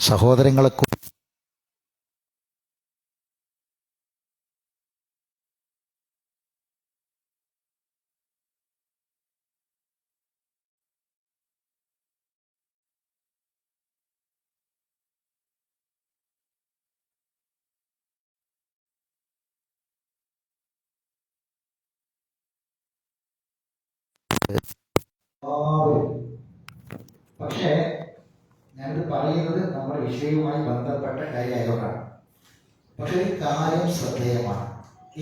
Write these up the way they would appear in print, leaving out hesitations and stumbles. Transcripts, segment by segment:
സഹോദരങ്ങളെ പക്ഷേ ഞാനിത് പറയുന്നത് നമ്മുടെ വിഷയവുമായി ബന്ധപ്പെട്ട കാര്യമായതുകൊണ്ടാണ്. പക്ഷെ ഒരു കാര്യം ശ്രദ്ധേയമാണ്.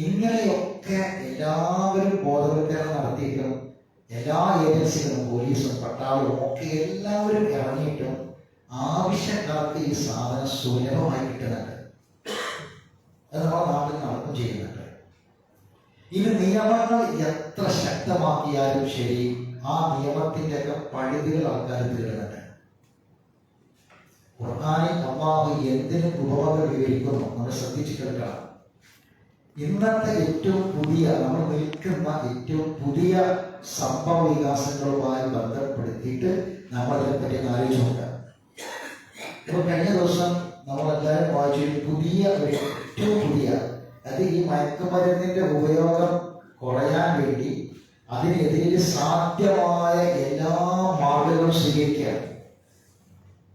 ഇങ്ങനെയൊക്കെ എല്ലാവരും ബോധവൽക്കരണം നടത്തിയിട്ടും എല്ലാ ഏജൻസികളും പോലീസും പട്ടാളവും ഒക്കെ എല്ലാവരും ഇറങ്ങിയിട്ടും ആവശ്യക്കാർക്ക് ഈ സാധനം സുലഭമായി കിട്ടുന്നുണ്ട്. അത് നമ്മുടെ നാട്ടിൽ നടക്കും ചെയ്യുന്നുണ്ട്. ഇനി നിയമങ്ങൾ എത്ര ശക്തമാക്കിയാലും ശരി, ആ നിയമത്തിന്റെ ഒക്കെ പഴുതുകൾ ആൾക്കാർ തീരുന്നുണ്ട്. ഖുർആനിൽ അല്ലാഹു എന്തിന് ഉപമകൾ വിവരിക്കുന്നു നമ്മൾ ശ്രദ്ധിച്ചു കേൾക്കണം. ഇന്നത്തെ ഏറ്റവും പുതിയ നമ്മൾ നിൽക്കുന്ന ഏറ്റവും പുതിയ സംഭവ വികാസങ്ങളുമായി ബന്ധപ്പെടുത്തിയിട്ട് നമ്മൾ അതിനെപ്പറ്റി ആലോചിച്ചുകൊണ്ട് ഇപ്പൊ കഴിഞ്ഞ ദിവസം നമ്മളെല്ലാവരും വായിച്ചൊരു പുതിയ ഏറ്റവും പുതിയ അത് ഈ മയക്കുമരുന്നിന്റെ ഉപയോഗം കുറയാൻ വേണ്ടി അതിനെതിരെ സാധ്യമായ എല്ലാ മാർഗങ്ങളും സ്വീകരിക്കുകയാണ്.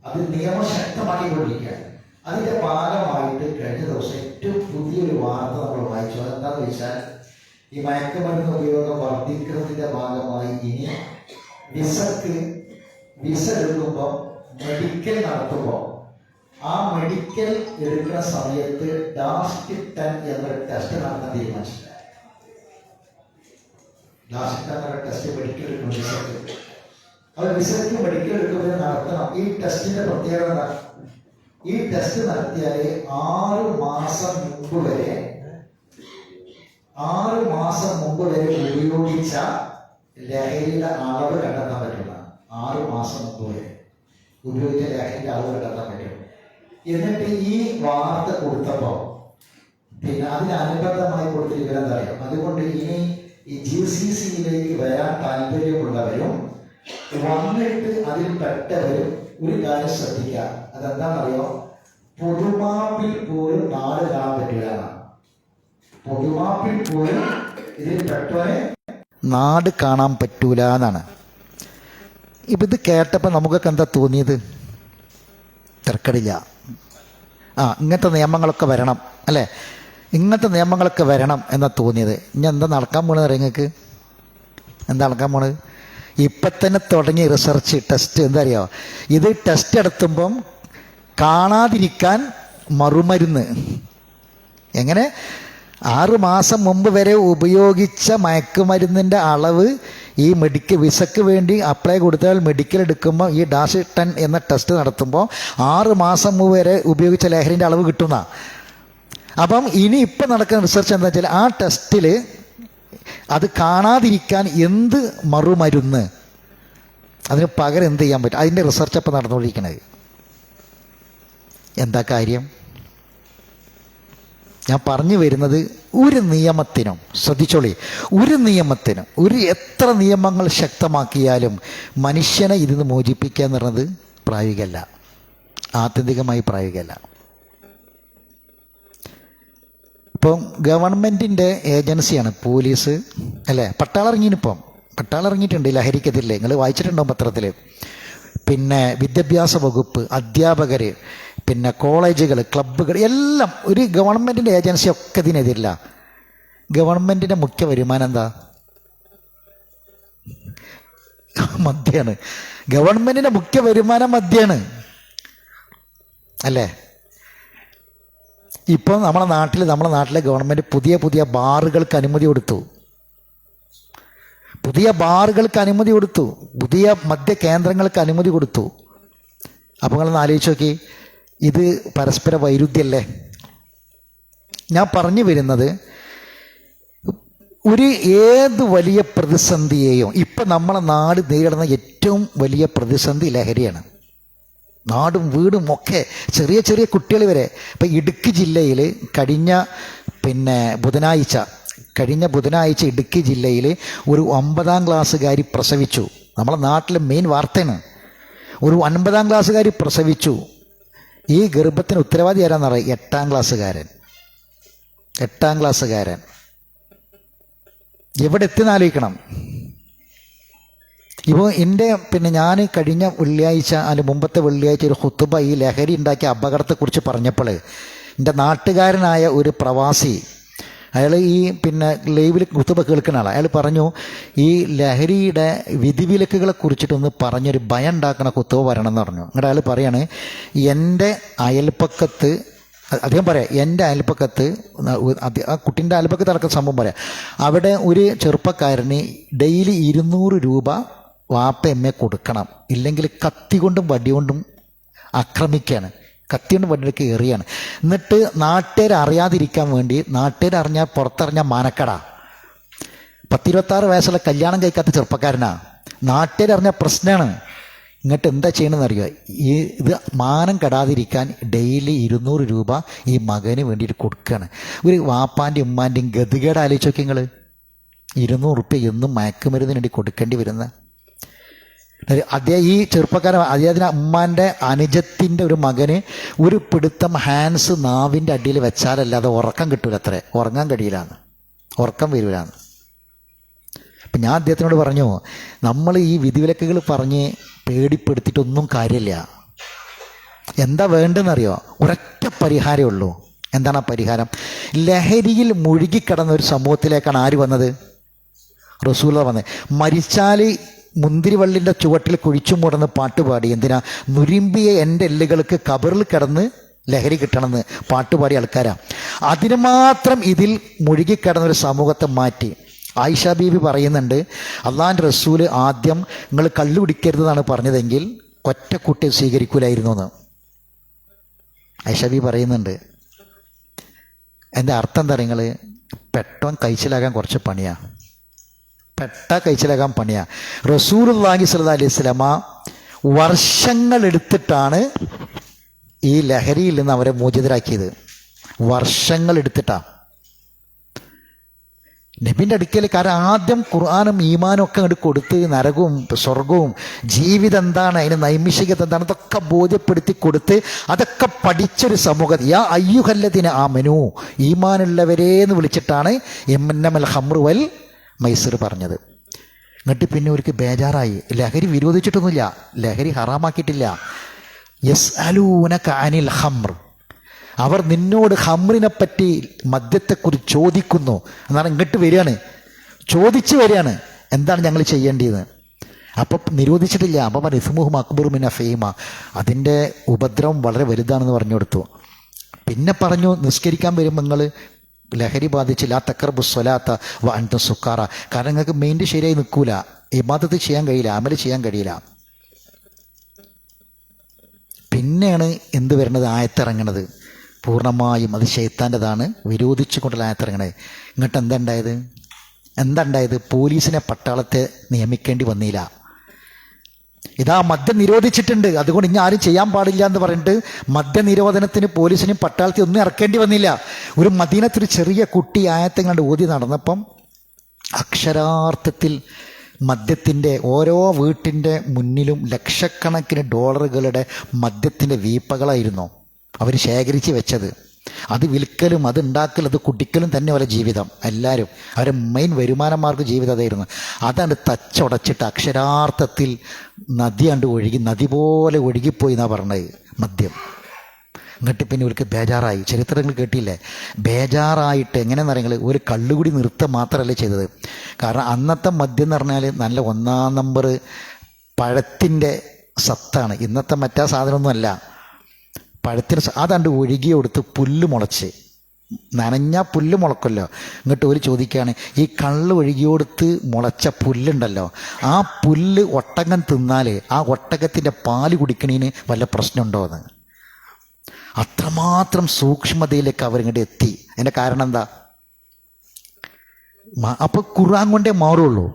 അത് നിയമശക്തമാക്കിക്കൊണ്ടിരിക്കുകയാണ്. അതിന്റെ ഭാഗമായിട്ട് കഴിഞ്ഞ ദിവസം ഏറ്റവും പുതിയൊരു വാർത്ത നമ്മൾ വായിച്ചു. അതെന്താന്ന് വെച്ചാൽ ഈ മയക്കുമരുന്ന് ഉപയോഗം വർദ്ധിക്കുന്നതിന്റെ ഭാഗമായി ഇനി വിസ എടുക്കുമ്പോൾ മെഡിക്കൽ നടത്തുമ്പോൾ ആ മെഡിക്കൽ എടുക്കുന്ന സമയത്ത് ഡാസ്റ്റ് 10 എന്നൊരു ടെസ്റ്റ് നടത്താൻ തീരുമാനിച്ചില്ല. ഡാസ്റ്റ് 10 എന്നൊരു ടെസ്റ്റ് മെഡിക്കൽ എടുക്കണം വിസക്ക്. അത് വിസക്ക് മെഡിക്കൽ എടുക്കുന്നതിന് നടത്തണം. ഈ ടെസ്റ്റിന്റെ പ്രത്യേകത, ഈ ടെസ്റ്റ് നടത്തിയാൽ 6 മാസം മുമ്പ് വരെ ഉപയോഗിച്ച ലഹരിയുടെ അളവ് കണ്ടെത്താൻ പറ്റില്ല. 6 മാസം മുമ്പ് വരെ ഉപയോഗിച്ച ലഹരിയുടെ അളവ് കണ്ടെത്താൻ പറ്റും. എന്നിട്ട് ഈ വാർത്ത കൊടുത്തപ്പോ പിന്നെ അതിനനുബന്ധമായി കൊടുത്തിരിക്കുന്നത് എന്താ അറിയാം. അതുകൊണ്ട് ഇനി ഈ GCCയിലേക്ക് വരാൻ താല്പര്യമുള്ളവരും വന്നിട്ട് അതിൽ പെട്ടവരും ഒരു കാര്യം ശ്രദ്ധിക്കുക. അതെന്താണെന്നറിയോ? പൊതുമാപ്പിൽ പോലും നാട് കാണാൻ പറ്റില്ല. പൊതുമാപ്പിൽ പോലും ഇതിൽ പെട്ടവരെ നാട് കാണാൻ പറ്റൂല എന്നാണ്. ഇപ്പം ഇത് കേട്ടപ്പോൾ നമുക്കൊക്കെ എന്താ തോന്നിയത്? തിരക്കടില്ല. ഇങ്ങനത്തെ നിയമങ്ങളൊക്കെ വരണം അല്ലേ, ഇങ്ങനത്തെ നിയമങ്ങളൊക്കെ വരണം എന്നാ തോന്നിയത്. ഇനി എന്താ നടക്കാൻ പോണത് അറിയാം നിങ്ങൾക്ക്? എന്താ നടക്കാൻ പോണത്? ഇപ്പം തന്നെ തുടങ്ങിയ റിസർച്ച് ടെസ്റ്റ് എന്താ അറിയോ? ഇത് ടെസ്റ്റ് നടത്തുമ്പം കാണാതിരിക്കാൻ മറുമരുന്ന്. എങ്ങനെ? 6 മാസം മുമ്പ് വരെ ഉപയോഗിച്ച മയക്കുമരുന്നിൻ്റെ അളവ് ഈ വിസക്ക് വേണ്ടി അപ്ലൈ കൊടുത്താൽ മെഡിക്കൽ എടുക്കുമ്പോൾ ഈ ഡാഷ് 10 എന്ന ടെസ്റ്റ് നടത്തുമ്പോൾ 6 മാസം മുമ്പ് വരെ ഉപയോഗിച്ച ലഹരിൻ്റെ അളവ് കിട്ടുന്ന. അപ്പം ഇനി ഇപ്പം നടക്കുന്ന റിസർച്ച് എന്താ വെച്ചാൽ ആ ടെസ്റ്റിൽ അത് കാണാതിരിക്കാൻ എന്ത് മറുമരുന്ന്, അതിന് പകരം എന്ത് ചെയ്യാൻ പറ്റും, അതിൻ്റെ റിസർച്ച് അപ്പം നടന്നുകൊണ്ടിരിക്കണത്. എന്താ കാര്യം? ഞാൻ പറഞ്ഞു വരുന്നത്, ഒരു നിയമത്തിനും ശ്രദ്ധിച്ചോളി, ഒരു നിയമത്തിനും എത്ര നിയമങ്ങൾ ശക്തമാക്കിയാലും മനുഷ്യനെ ഇതിന് മോചിപ്പിക്കുക എന്ന് പറയുന്നത് പ്രായോഗികമല്ല, ആത്യന്തികമായി പ്രായോഗികമല്ല. ഇപ്പം ഗവൺമെൻറ്റിൻ്റെ ഏജൻസിയാണ് പോലീസ് അല്ലേ. പട്ടാളം ഇറങ്ങിയിട്ടുണ്ട് ലഹരിക്കെതിരെ. നിങ്ങൾ വായിച്ചിട്ടുണ്ടാവും പത്രത്തിൽ. പിന്നെ വിദ്യാഭ്യാസ വകുപ്പ്, അധ്യാപകർ, പിന്നെ കോളേജുകൾ, ക്ലബ്ബുകൾ എല്ലാം ഒരു ഗവൺമെൻറ്റിൻ്റെ ഏജൻസി ഒക്കെ ഇതിനെതിരില്ല. ഗവൺമെൻറ്റിൻ്റെ മുഖ്യ വരുമാനം എന്താ? മദ്യമാണ്. ഗവൺമെൻറ്റിൻ്റെ മുഖ്യ വരുമാനം മദ്യമാണ് അല്ലേ. ഇപ്പോൾ നമ്മളെ നാട്ടിലെ ഗവൺമെൻറ് പുതിയ ബാറുകൾക്ക് അനുമതി കൊടുത്തു. പുതിയ മദ്യ കേന്ദ്രങ്ങൾക്ക് അനുമതി കൊടുത്തു. അപ്പോൾ നിങ്ങളൊന്ന് ആലോചിച്ച് നോക്കി, ഇത് പരസ്പര വൈരുദ്ധ്യല്ലേ? ഞാൻ പറഞ്ഞു വരുന്നത്, ഏത് വലിയ പ്രതിസന്ധിയെയും ഇപ്പം നമ്മളെ നാട് നേരിടുന്ന ഏറ്റവും വലിയ പ്രതിസന്ധി ലഹരിയാണ്. നാടും വീടും ഒക്കെ ചെറിയ ചെറിയ കുട്ടികൾ വരെ. ഇപ്പം ഇടുക്കി ജില്ലയിൽ കഴിഞ്ഞ ബുധനാഴ്ച ഇടുക്കി ജില്ലയിൽ ഒരു 9ാം ക്ലാസ്സുകാരി പ്രസവിച്ചു. നമ്മളെ നാട്ടിലെ മെയിൻ വാർത്തയാണ്. ഒരു 9ാം ക്ലാസ്സുകാരി പ്രസവിച്ചു. ഈ ഗർഭത്തിന് ഉത്തരവാദി ആരാന്നറിയാം? 8ാം ക്ലാസ്സുകാരൻ. 8ാം ക്ലാസ്സുകാരൻ എവിടെ എത്തിന്ന് ആലോചിക്കണം. ഇപ്പോൾ ഞാൻ കഴിഞ്ഞ വെള്ളിയാഴ്ച അതിന് മുമ്പത്തെ വെള്ളിയാഴ്ച ഒരു ഖുതുബ ഈ ലഹരി ഉണ്ടാക്കിയ അപകടത്തെക്കുറിച്ച് പറഞ്ഞപ്പോൾ എൻ്റെ നാട്ടുകാരനായ ഒരു പ്രവാസി, അയാൾ ഈ ലൈവിൽ ഖുതുബ കേൾക്കുന്ന ആളാണ്, അയാൾ പറഞ്ഞു ഈ ലഹരിയുടെ വിധിവിലക്കുകളെ കുറിച്ചിട്ടൊന്ന് പറഞ്ഞൊരു ഭയം ഉണ്ടാക്കണ ഖുതുബ വരണമെന്ന് പറഞ്ഞു. എന്നിട്ട് അയാൾ പറയാണ്, എൻ്റെ അയൽപ്പക്കത്ത്, അദ്ദേഹം പറയാം, എൻ്റെ അയൽപ്പക്കത്ത്, ആ കുട്ടീൻ്റെ അയൽപ്പക്കത്ത് നടക്കുന്ന സംഭവം പറയാം, അവിടെ ഒരു ചെറുപ്പക്കാരന് ഡെയിലി 200 രൂപ വാപ്പ എമ്മെ കൊടുക്കണം, ഇല്ലെങ്കിൽ കത്തി കൊണ്ടും വടി കൊണ്ടും ആക്രമിക്കുകയാണ്, കത്തി കൊണ്ടും വടിയൊക്കെ എറിയാണ്. എന്നിട്ട് നാട്ടുകാർ അറിയാതിരിക്കാൻ വേണ്ടി, നാട്ടുകാർ അറിഞ്ഞാൽ പുറത്തറിഞ്ഞാൽ മാനക്കട, 10-26 വയസ്സുള്ള കല്യാണം കഴിക്കാത്ത ചെറുപ്പക്കാരനാ, നാട്ടുകാർ അറിഞ്ഞാൽ പ്രശ്നമാണ്. ഇങ്ങോട്ട് എന്താ ചെയ്യണമെന്ന് അറിയുക, ഇത് മാനം കെടാതിരിക്കാൻ ഡെയിലി 200 രൂപ ഈ മകന് വേണ്ടിയിട്ട് കൊടുക്കുകയാണ്. ഒരു വാപ്പാൻ്റെയും ഉമ്മാൻ്റെയും ഗതികേട് ആലോചിച്ച് നോക്കി നിങ്ങൾ. 200 റുപ്യ എന്നും മയക്കുമരുന്നിന് വേണ്ടി കൊടുക്കേണ്ടി വരുന്ന ഈ ചെറുപ്പക്കാരൻ, അദ്ദേഹത്തിന് ഉമ്മാൻ്റെ അനുജത്തിൻ്റെ ഒരു മകന് ഒരു പിടുത്തം ഹാൻസ് നാവിൻ്റെ അടിയിൽ വെച്ചാലല്ലാതെ ഉറക്കം കിട്ടൂല, അത്രേ ഉറങ്ങാൻ കഴിയില്ലാന്ന്, ഉറക്കം വരില്ലാന്ന്. അപ്പം ഞാൻ അദ്ദേഹത്തിനോട് പറഞ്ഞു, നമ്മൾ ഈ വിധിവിലക്കുകൾ പറഞ്ഞ് പേടിപ്പെടുത്തിയിട്ടൊന്നും കാര്യമില്ല. എന്താ വേണ്ടെന്നറിയോ? ഒരൊറ്റ പരിഹാരമേ ഉള്ളൂ. എന്താണ് ആ പരിഹാരം? ലഹരിയിൽ മുഴുകിക്കിടന്ന ഒരു സമൂഹത്തിലേക്കാണ് ആര് വന്നത്? റസൂല വന്നത്. മരിച്ചാൽ മുന്തിരിവള്ളിൻ്റെ ചുവട്ടിൽ കുഴിച്ചു മൂടുന്ന പാട്ടുപാടി, എന്തിനാ? നുരുമ്പിയ എൻ്റെ എല്ലുകൾക്ക് കബറിൽ കിടന്ന് ലഹരി കിട്ടണമെന്ന് പാട്ടുപാടിയ ആൾക്കാരാണ്. അതിന് മാത്രം ഇതിൽ മുഴുകിക്കിടന്നൊരു സമൂഹത്തെ മാറ്റി. ആയിഷ ബീബി പറയുന്നുണ്ട്, അള്ളാഹിൻ്റെ റസൂല് ആദ്യം നിങ്ങൾ കള്ളു കുടിക്കരുതെന്നാണ് പറഞ്ഞതെങ്കിൽ ഒറ്റ കുട്ടി സ്വീകരിക്കൂലായിരുന്നു എന്ന് ആയിഷ ബീബി പറയുന്നുണ്ട്. എൻ്റെ അർത്ഥം എന്താ? നിങ്ങൾ പെട്ടെന്ന് കഴിച്ചിലാകാൻ കുറച്ച് പണിയാണ്, കഴിച്ചിലാകാൻ പണിയാണ്. റസൂലുള്ളാഹി സ്വല്ലല്ലാഹി അലൈഹി വസല്ലമ വർഷങ്ങളെടുത്തിട്ടാണ് ഈ ലഹരിയിൽ നിന്ന് അവരെ മോചിതരാക്കിയത്. വർഷങ്ങളെടുത്തിട്ടാണ് നബിൻ്റെ അടുക്കൽ. കാരണം ആദ്യം ഖുർആനും ഈമാനും ഒക്കെ അങ്ങോട്ട് കൊടുത്ത് നരകവും സ്വർഗവും ജീവിതം എന്താണ്, അതിന് നൈമിഷികത എന്താണ്, അതൊക്കെ ബോധ്യപ്പെടുത്തി കൊടുത്ത് അതൊക്കെ പഠിച്ചൊരു സമൂഹം. യാ അയ്യുഹല്ലദീന ആമനൂ, ഈമാനുള്ളവരേന്ന് വിളിച്ചിട്ടാണ് ഇന്നമൽ ഖംറു വൽ മൈസിർ പറഞ്ഞത്. എന്നിട്ട് പിന്നെ അവർക്ക് ബേജാറായി. ലഹരി വിരോധിച്ചിട്ടൊന്നുമില്ല, ലഹരി ഹറാമാക്കിയിട്ടില്ല. യസ്അലൂനക അനിൽ ഖംർ, അവർ നിന്നോട് ഖംറിനെ പറ്റി, മദ്യത്തെക്കുറിച്ച് ചോദിക്കുന്നു എന്നാണ്. ഇങ്ങോട്ട് വരികയാണ്, ചോദിച്ചു വരികയാണ്, എന്താണ് ഞങ്ങൾ ചെയ്യേണ്ടത്? അപ്പം നിരോധിച്ചിട്ടില്ല. അപ്പം ഇസ്മുഹും അക്ബറു മിൻ നഫീമ, അതിൻ്റെ ഉപദ്രവം വളരെ വലുതാണെന്ന് പറഞ്ഞു കൊടുത്തു. പിന്നെ പറഞ്ഞു, നിസ്കരിക്കാൻ വരുമ്പോൾ നിങ്ങൾ ലഹരി ബാധിച്ചില്ല, തഖർബു സ്വലാത്ത വ അൻതും സുക്കാറ, കാരണം നിങ്ങൾക്ക് മൈൻഡ് ശരിയായി നിൽക്കൂല, ഇബാദത്ത് ചെയ്യാൻ കഴിയില്ല, അമൽ ചെയ്യാൻ കഴിയില്ല. പിന്നെയാണ് എന്ത് വരുന്നത്? ആയത്തിറങ്ങണത്. പൂർണ്ണമായും അത് ശൈത്താൻ്റെതാണ്, വിരോധിച്ചു കൊണ്ടുള്ള ആയത്തിറങ്ങണത്. ഇങ്ങോട്ട് എന്താ ഉണ്ടായത്? പോലീസിനെ, പട്ടാളത്തെ നിയമിക്കേണ്ടി വന്നില്ല. ഇതാ മദ്യം നിരോധിച്ചിട്ടുണ്ട്, അതുകൊണ്ട് ഇനി ആരും ചെയ്യാൻ പാടില്ല എന്ന് പറഞ്ഞിട്ട് മദ്യനിരോധനത്തിന് പോലീസിനും പട്ടാളത്തിൽ ഒന്നും ഇറക്കേണ്ടി വന്നില്ല. ഒരു മദീനത്തൊരു ചെറിയ കുട്ടി ആയത്തെങ്ങാണ്ട് ഓതി നടന്നപ്പം അക്ഷരാർത്ഥത്തിൽ മദ്യത്തിൻ്റെ ഓരോ വീട്ടിൻ്റെ മുന്നിലും ലക്ഷക്കണക്കിന് ഡോളറുകളുടെ മദ്യത്തിൻ്റെ വീപ്പകളായിരുന്നു അവർ ശേഖരിച്ച് വെച്ചത്. അത് വിൽക്കലും അത് ഉണ്ടാക്കലും അത് കുടിക്കലും തന്നെ അവരുടെ ജീവിതം. എല്ലാവരും അവരുടെ മെയിൻ വരുമാന മാർഗ്ഗ ജീവിതം അതായിരുന്നു. അതാണ് തച്ചുടച്ചിട്ട് അക്ഷരാർത്ഥത്തിൽ നദിയാണ്ട് ഒഴുകി, നദി പോലെ ഒഴുകിപ്പോയി എന്നാണ് പറഞ്ഞത് മദ്യം. എന്നിട്ട് പിന്നെ ഇവർക്ക് ബേജാറായി. ചരിത്രങ്ങൾ കേട്ടില്ലേ? ബേജാറായിട്ട് എങ്ങനെയെന്ന് പറയുന്നത്, ഒരു കള്ളുകൂടി നിർത്തുക മാത്രമല്ല ചെയ്തത്. കാരണം അന്നത്തെ മദ്യം എന്ന് പറഞ്ഞാൽ നല്ല 1-ാം നമ്പർ പഴത്തിൻ്റെ സത്താണ്. ഇന്നത്തെ മറ്റാ സാധനമൊന്നുമല്ല. പഴത്തിന് അതാണ്ട് ഒഴുകി കൊടുത്ത് പുല്ല് മുളച്ച്, നനഞ്ഞാൽ പുല്ല് മുളക്കുമല്ലോ. എന്നിട്ട് ഒരു ചോദിക്കുകയാണ്, ഈ കള്ള് ഒഴുകിയോടുത്ത് മുളച്ച പുല്ലുണ്ടല്ലോ, ആ പുല്ല് ഒട്ടകം തിന്നാൽ ആ ഒട്ടകത്തിൻ്റെ പാല് കുടിക്കണതിന് വല്ല പ്രശ്നമുണ്ടോ എന്ന്. അത്രമാത്രം സൂക്ഷ്മതയിലേക്ക് അവരിങ്ങോട്ട് എത്തി. അതിൻ്റെ കാരണം എന്താ? അപ്പോൾ ഖുർആൻ കൊണ്ടേ മാറുള്ളൂ.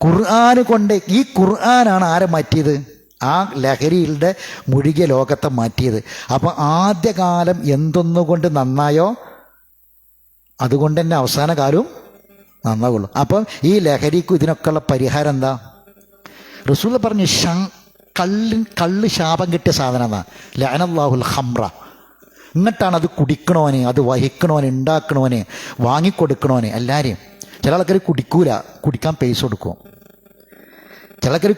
ഖുർആൻ കൊണ്ട്, ഈ ഖുർആനാണ് ആരെ മാറ്റിയത്? ആ ലഹരിയുടെ മുഴുകിയ ലോകത്തെ മാറ്റിയത്. അപ്പം ആദ്യകാലം എന്തൊന്നുകൊണ്ട് നന്നായോ അതുകൊണ്ട് തന്നെ അവസാന കാലവും നന്നാവുള്ളൂ. അപ്പം ഈ ലഹരിക്കും ഇതിനൊക്കെയുള്ള പരിഹാരം എന്താ? റസൂൽ പറഞ്ഞു, കള്ള് ശാപം കിട്ടിയ സാധനം എന്നാ ലഅനല്ലാഹുൽ ഖംറ. എന്നിട്ടാണ് അത് കുടിക്കണോന്, അത് വഹിക്കണോന്, ഉണ്ടാക്കണോന്, വാങ്ങിക്കൊടുക്കണോന് എല്ലാവരെയും. ചില ആൾക്കാർ കുടിക്കൂല, കുടിക്കാൻ പൈസ കൊടുക്കും. ചില ആൾക്കാർ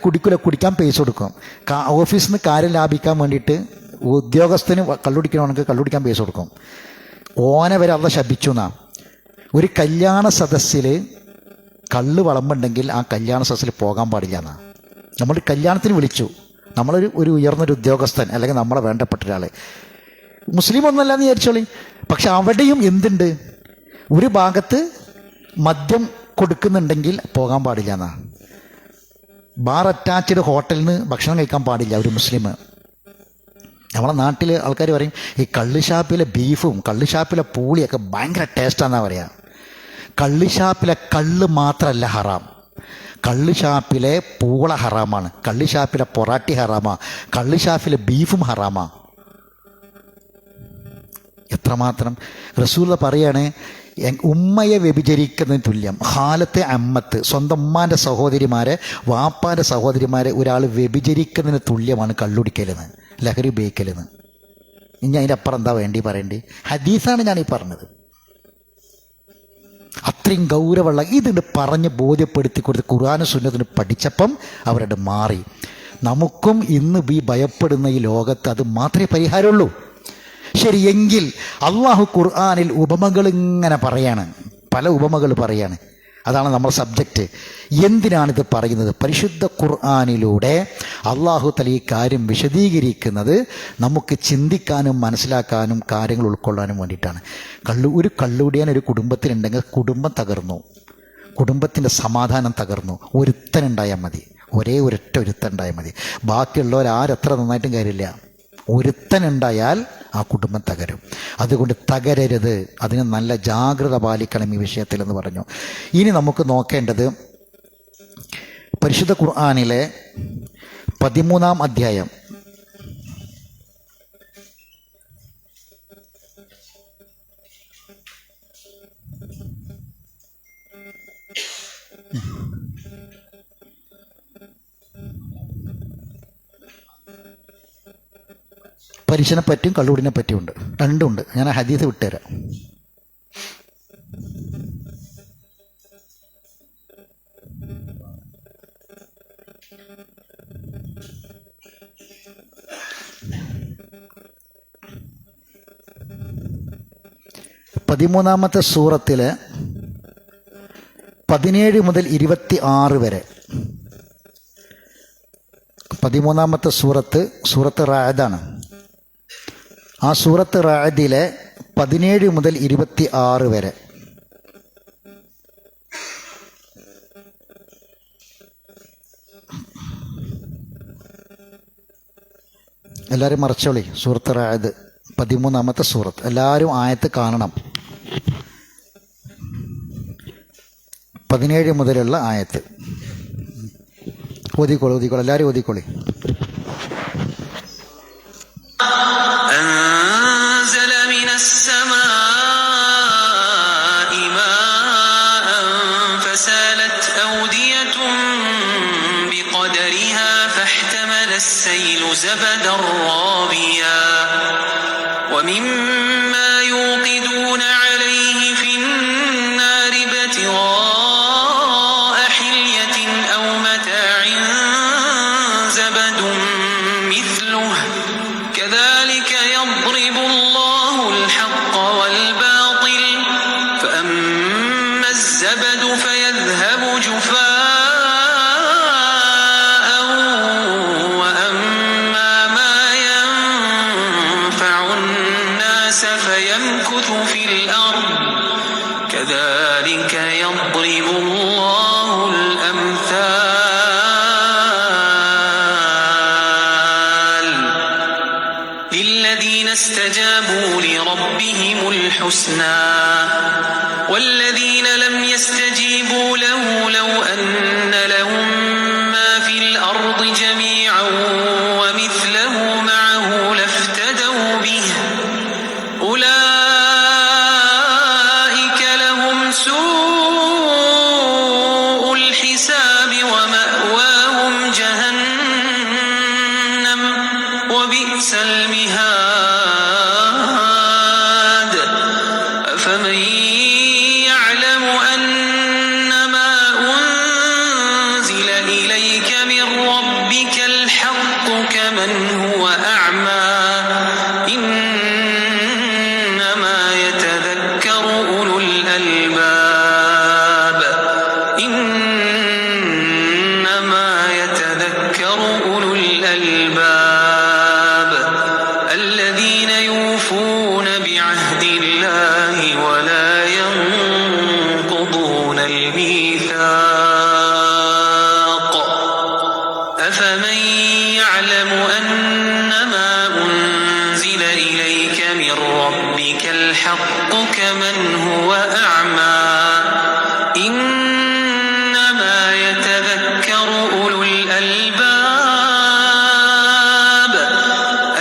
കുടിക്കാൻ പൈസ കൊടുക്കും. ഓഫീസിൽ നിന്ന് കാര്യം ലാഭിക്കാൻ വേണ്ടിയിട്ട് ഉദ്യോഗസ്ഥന് കള്ളുടിക്കണമെങ്കിൽ കള്ളുടിക്കാൻ പൈസ കൊടുക്കും. ഓനെ വരെ അള്ള ശപിച്ചു എന്നാ. ഒരു കല്യാണ സദസ്സിൽ കള്ള് വളമ്പുണ്ടെങ്കിൽ ആ കല്യാണ സദസ്സിൽ പോകാൻ പാടില്ല എന്നാ. നമ്മൾ കല്യാണത്തിന് വിളിച്ചു, നമ്മളൊരു ഉയർന്നൊരു ഉദ്യോഗസ്ഥൻ അല്ലെങ്കിൽ നമ്മളെ വേണ്ടപ്പെട്ട ഒരാൾ, മുസ്ലിം ഒന്നല്ല എന്ന് വിചാരിച്ചോളി, പക്ഷെ അവിടെയും എന്തുണ്ട്, ഒരു ഭാഗത്ത് മദ്യം കൊടുക്കുന്നുണ്ടെങ്കിൽ പോകാൻ പാടില്ല എന്നാ. ബാർ അറ്റാച്ച്ഡ് ഹോട്ടലിൽ നിന്ന് ഭക്ഷണം കഴിക്കാൻ പാടില്ല ഒരു മുസ്ലിം. നമ്മളെ നാട്ടിൽ ആൾക്കാർ പറയും ഈ കള്ളുഷാപ്പിലെ ബീഫും കള്ളുഷാപ്പിലെ പൂളിയൊക്കെ ഭയങ്കര ടേസ്റ്റാണെന്നാണ് പറയുക. കള്ളുഷാപ്പിലെ കള്ള് മാത്രമല്ല ഹറാം, കള്ളുഷാപ്പിലെ പൂള ഹറാമാണ്, കള്ളുഷാപ്പിലെ പൊറാട്ടി ഹറാമാ, കള്ളുഷാപ്പിലെ ബീഫും ഹറാമാ. എത്രമാത്രം റസൂൽ പറയാണ്, ഉമ്മയെ വ്യഭിചരിക്കുന്നതിന് തുല്യം, ഹാലത്തെ അമ്മത്ത്, സ്വന്തം ഉമ്മാൻ്റെ സഹോദരിമാരെ, വാപ്പാൻ്റെ സഹോദരിമാരെ ഒരാൾ വ്യഭിചരിക്കുന്നതിന് തുല്യമാണ് കള്ളുടിക്കലെന്ന്, ലഹരി ഉപയോഗിക്കലെന്ന്. ഇനി അതിൻ്റെ അപ്പുറം എന്താ വേണ്ടി പറയേണ്ടി? ഹദീസാണ് ഞാൻ ഈ പറഞ്ഞത്. അത്രയും ഗൗരവമുള്ള ഇതിന് പറഞ്ഞ് ബോധ്യപ്പെടുത്തി കൊടുത്ത് ഖുർആനും സുന്നത്തിന് പഠിച്ചപ്പം അവരുടെ മാറി. നമുക്കും ഇന്ന് ഈ ഭയപ്പെടുന്ന ഈ ലോകത്ത് അത് മാത്രമേ പരിഹാരമുള്ളൂ. ശരി, എങ്കിൽ അള്ളാഹു ഖുർആനിൽ ഉപമകൾ ഇങ്ങനെ പറയാണ്, പല ഉപമകൾ പറയാണ്. അതാണ് നമ്മുടെ സബ്ജക്റ്റ്. എന്തിനാണിത് പറയുന്നത്? പരിശുദ്ധ ഖുർആനിലൂടെ അള്ളാഹു തആല ഈ കാര്യം വിശദീകരിക്കുന്നത് നമുക്ക് ചിന്തിക്കാനും മനസ്സിലാക്കാനും കാര്യങ്ങൾ ഉൾക്കൊള്ളാനും വേണ്ടിയിട്ടാണ്. ഒരു കള്ളുടിയാൻ ഒരു കുടുംബത്തിനുണ്ടെങ്കിൽ കുടുംബം തകർന്നു, കുടുംബത്തിൻ്റെ സമാധാനം തകർന്നു. ഒരുത്തനുണ്ടായാൽ മതി, ഒരൊറ്റ ഒരുത്തനുണ്ടായാൽ മതി. ബാക്കിയുള്ളവരാരെത്ര നന്നായിട്ടും കാര്യമില്ല, ഒരുത്തനുണ്ടായാൽ ആ കുടുംബം തകരും. അതുകൊണ്ട് തകരരുത്, അതിന് നല്ല ജാഗ്രത പാലിക്കണം ഈ വിഷയത്തിൽ എന്ന് പറഞ്ഞു. ഇനി നമുക്ക് നോക്കേണ്ടത് പരിശുദ്ധ ഖുർആനിലെ 13-ാം അധ്യായം പലിശനെ പറ്റിയും കള്ളുകുടിനെ പറ്റിയുണ്ട്, രണ്ടുമുണ്ട്. ഞാൻ ആ ഹദീസ് വിട്ടുതരാം. പതിമൂന്നാമത്തെ സൂറത്തിലെ 17 മുതൽ 26 വരെ, 13-ാമത്തെ സൂറത്ത് റാഅദാണ്. ആ സൂറത്ത് റാഅദിലെ 17 മുതൽ 26 വരെ എല്ലാവരും മറച്ചോളി. സൂറത്ത് റാഅദ് 13-ാമത്തെ സൂറത്ത്, എല്ലാവരും ആയത്ത് കാണണം. 17 മുതലുള്ള ആയത്ത് ഓതിക്കോളി, എല്ലാവരും ഓതിക്കോളി. أنزل من السماء ماء فسالت أودية بقدرها فاحتمل السيل زبدا رابيا ومما يوقدون عليه في النار ابتغاء حلية أو متاع زبد مثله كذلك يضرب الله الحق والباطل فأما الزبد فيذهب جفاء وأما ما ينفع الناس فيمكث في الأرض كذلك يضرب الله الأمثال للذين استجابوا لربهم الحسنى والذين لم يستجيبوا له لو أن لهم ما في الأرض جميعا ومثله معه لافتدوا به أولئك لهم سوء الحساب ومأواهم جهنم أفمن يعلم أنما أنزل إليك من ربك الحق كمن هو أعمى إنما يتذكر أولو الألباب إنما يتذكر أولو الألباب الذين يوفون بعهد الله ولا ينقضون الميثاق أفمن يعلم أنما أنزل إليك من ربك الحق كمن هو أعمى إنما يتذكر أولو الألباب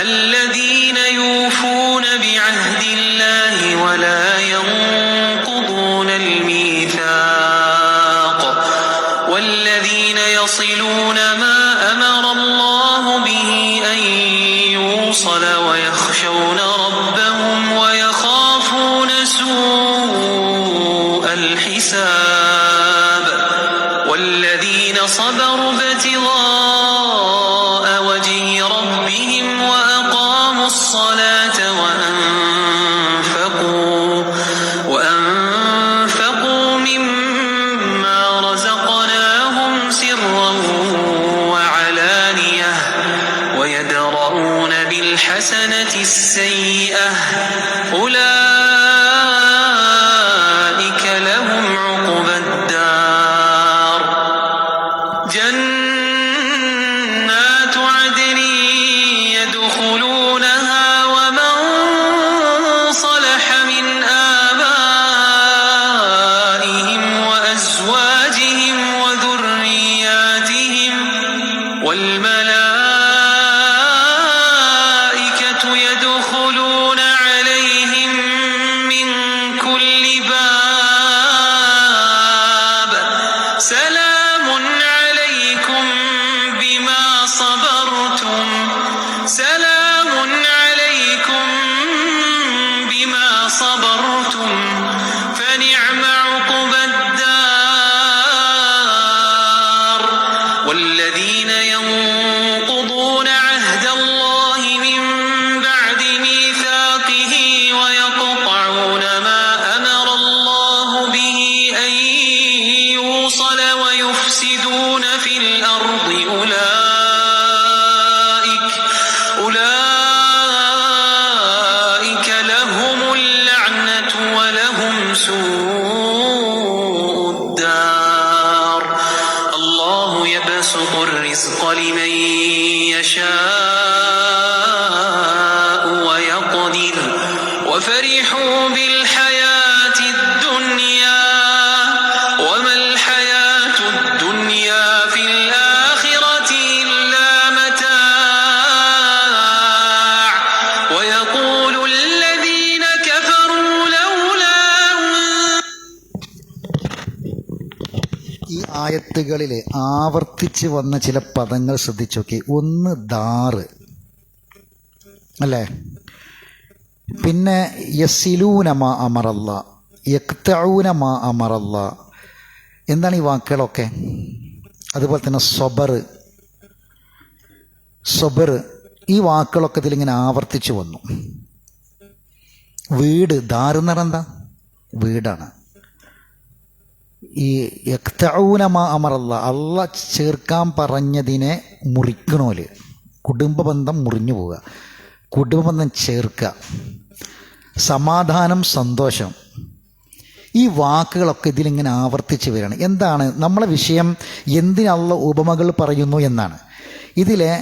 الذين يوفون بعهد الله ولا ينقضون الميثاق والذين يصلون ما أمر الله به أن يوصل ويخشون ربهم ويخافون سوء الحساب والذين صبروا ابتغاء وجه ربهم وأقاموا الصلاة وأنفقوا مما رزقناهم سرا وعلانية ويدرؤون بالحسنة السيئة أولئك لهم عقبى الدار جنات عدن يدخلونها ومن صلح من آبائهم وأزواجهم وذرياتهم والملائكة يدخلون عليهم من كل باب سلام عليكم بما صبرتم سلام عليكم بما صبرتم فنعم عقبى الدار والذين ينقضون عهد الله من بعد ميثاقه ويقطعون ما أمر الله به أن يوصل ويفسدون في الأرض أولئك لهم اللعنة ولهم سوء الدار الله يبسط الرزق لمن يشاء ويقدر وفرحوا بالحياة الدنيا وما الحياة الدنيا في الآخرة إلا متاع ويقول الذين كفروا لولا ഈ ആയത്തുകളിൽ ആവർത്തിച്ച് വന്ന ചില പദങ്ങൾ ശ്രദ്ധിച്ചോക്കെ. ഒന്ന് ദാറ് അല്ലേ, പിന്നെ യസിലൂന മാ അമറല്ല, യക്തഊന മാ അമറല്ല. എന്താണ് ഈ വാക്കുകളൊക്കെ? അതുപോലെ തന്നെ സബർ ഈ വാക്കുകളൊക്കെ ഇതിലിങ്ങനെ ആവർത്തിച്ച് വന്നു. വീട്, ദാറ് എന്ന് പറഞ്ഞാൽ എന്താ? വീടാണ്. ഈ യക്തഊന മാ അമറല്ല, അള്ള ചേർക്കാൻ പറഞ്ഞതിനെ മുറിക്കണോല്, കുടുംബബന്ധം മുറിഞ്ഞു പോവുക, കുടുംബബന്ധം ചേർക്കുക, സമാധാനം, സന്തോഷം. ഈ വാക്കുകളൊക്കെ ഇതിലിങ്ങനെ ആവർത്തിച്ച് വരികയാണ്. എന്താണ് നമ്മളെ വിഷയം? എന്തിനുള്ള ഉപമകൾ പറയുന്നു എന്നാണ്. ഇതിലെ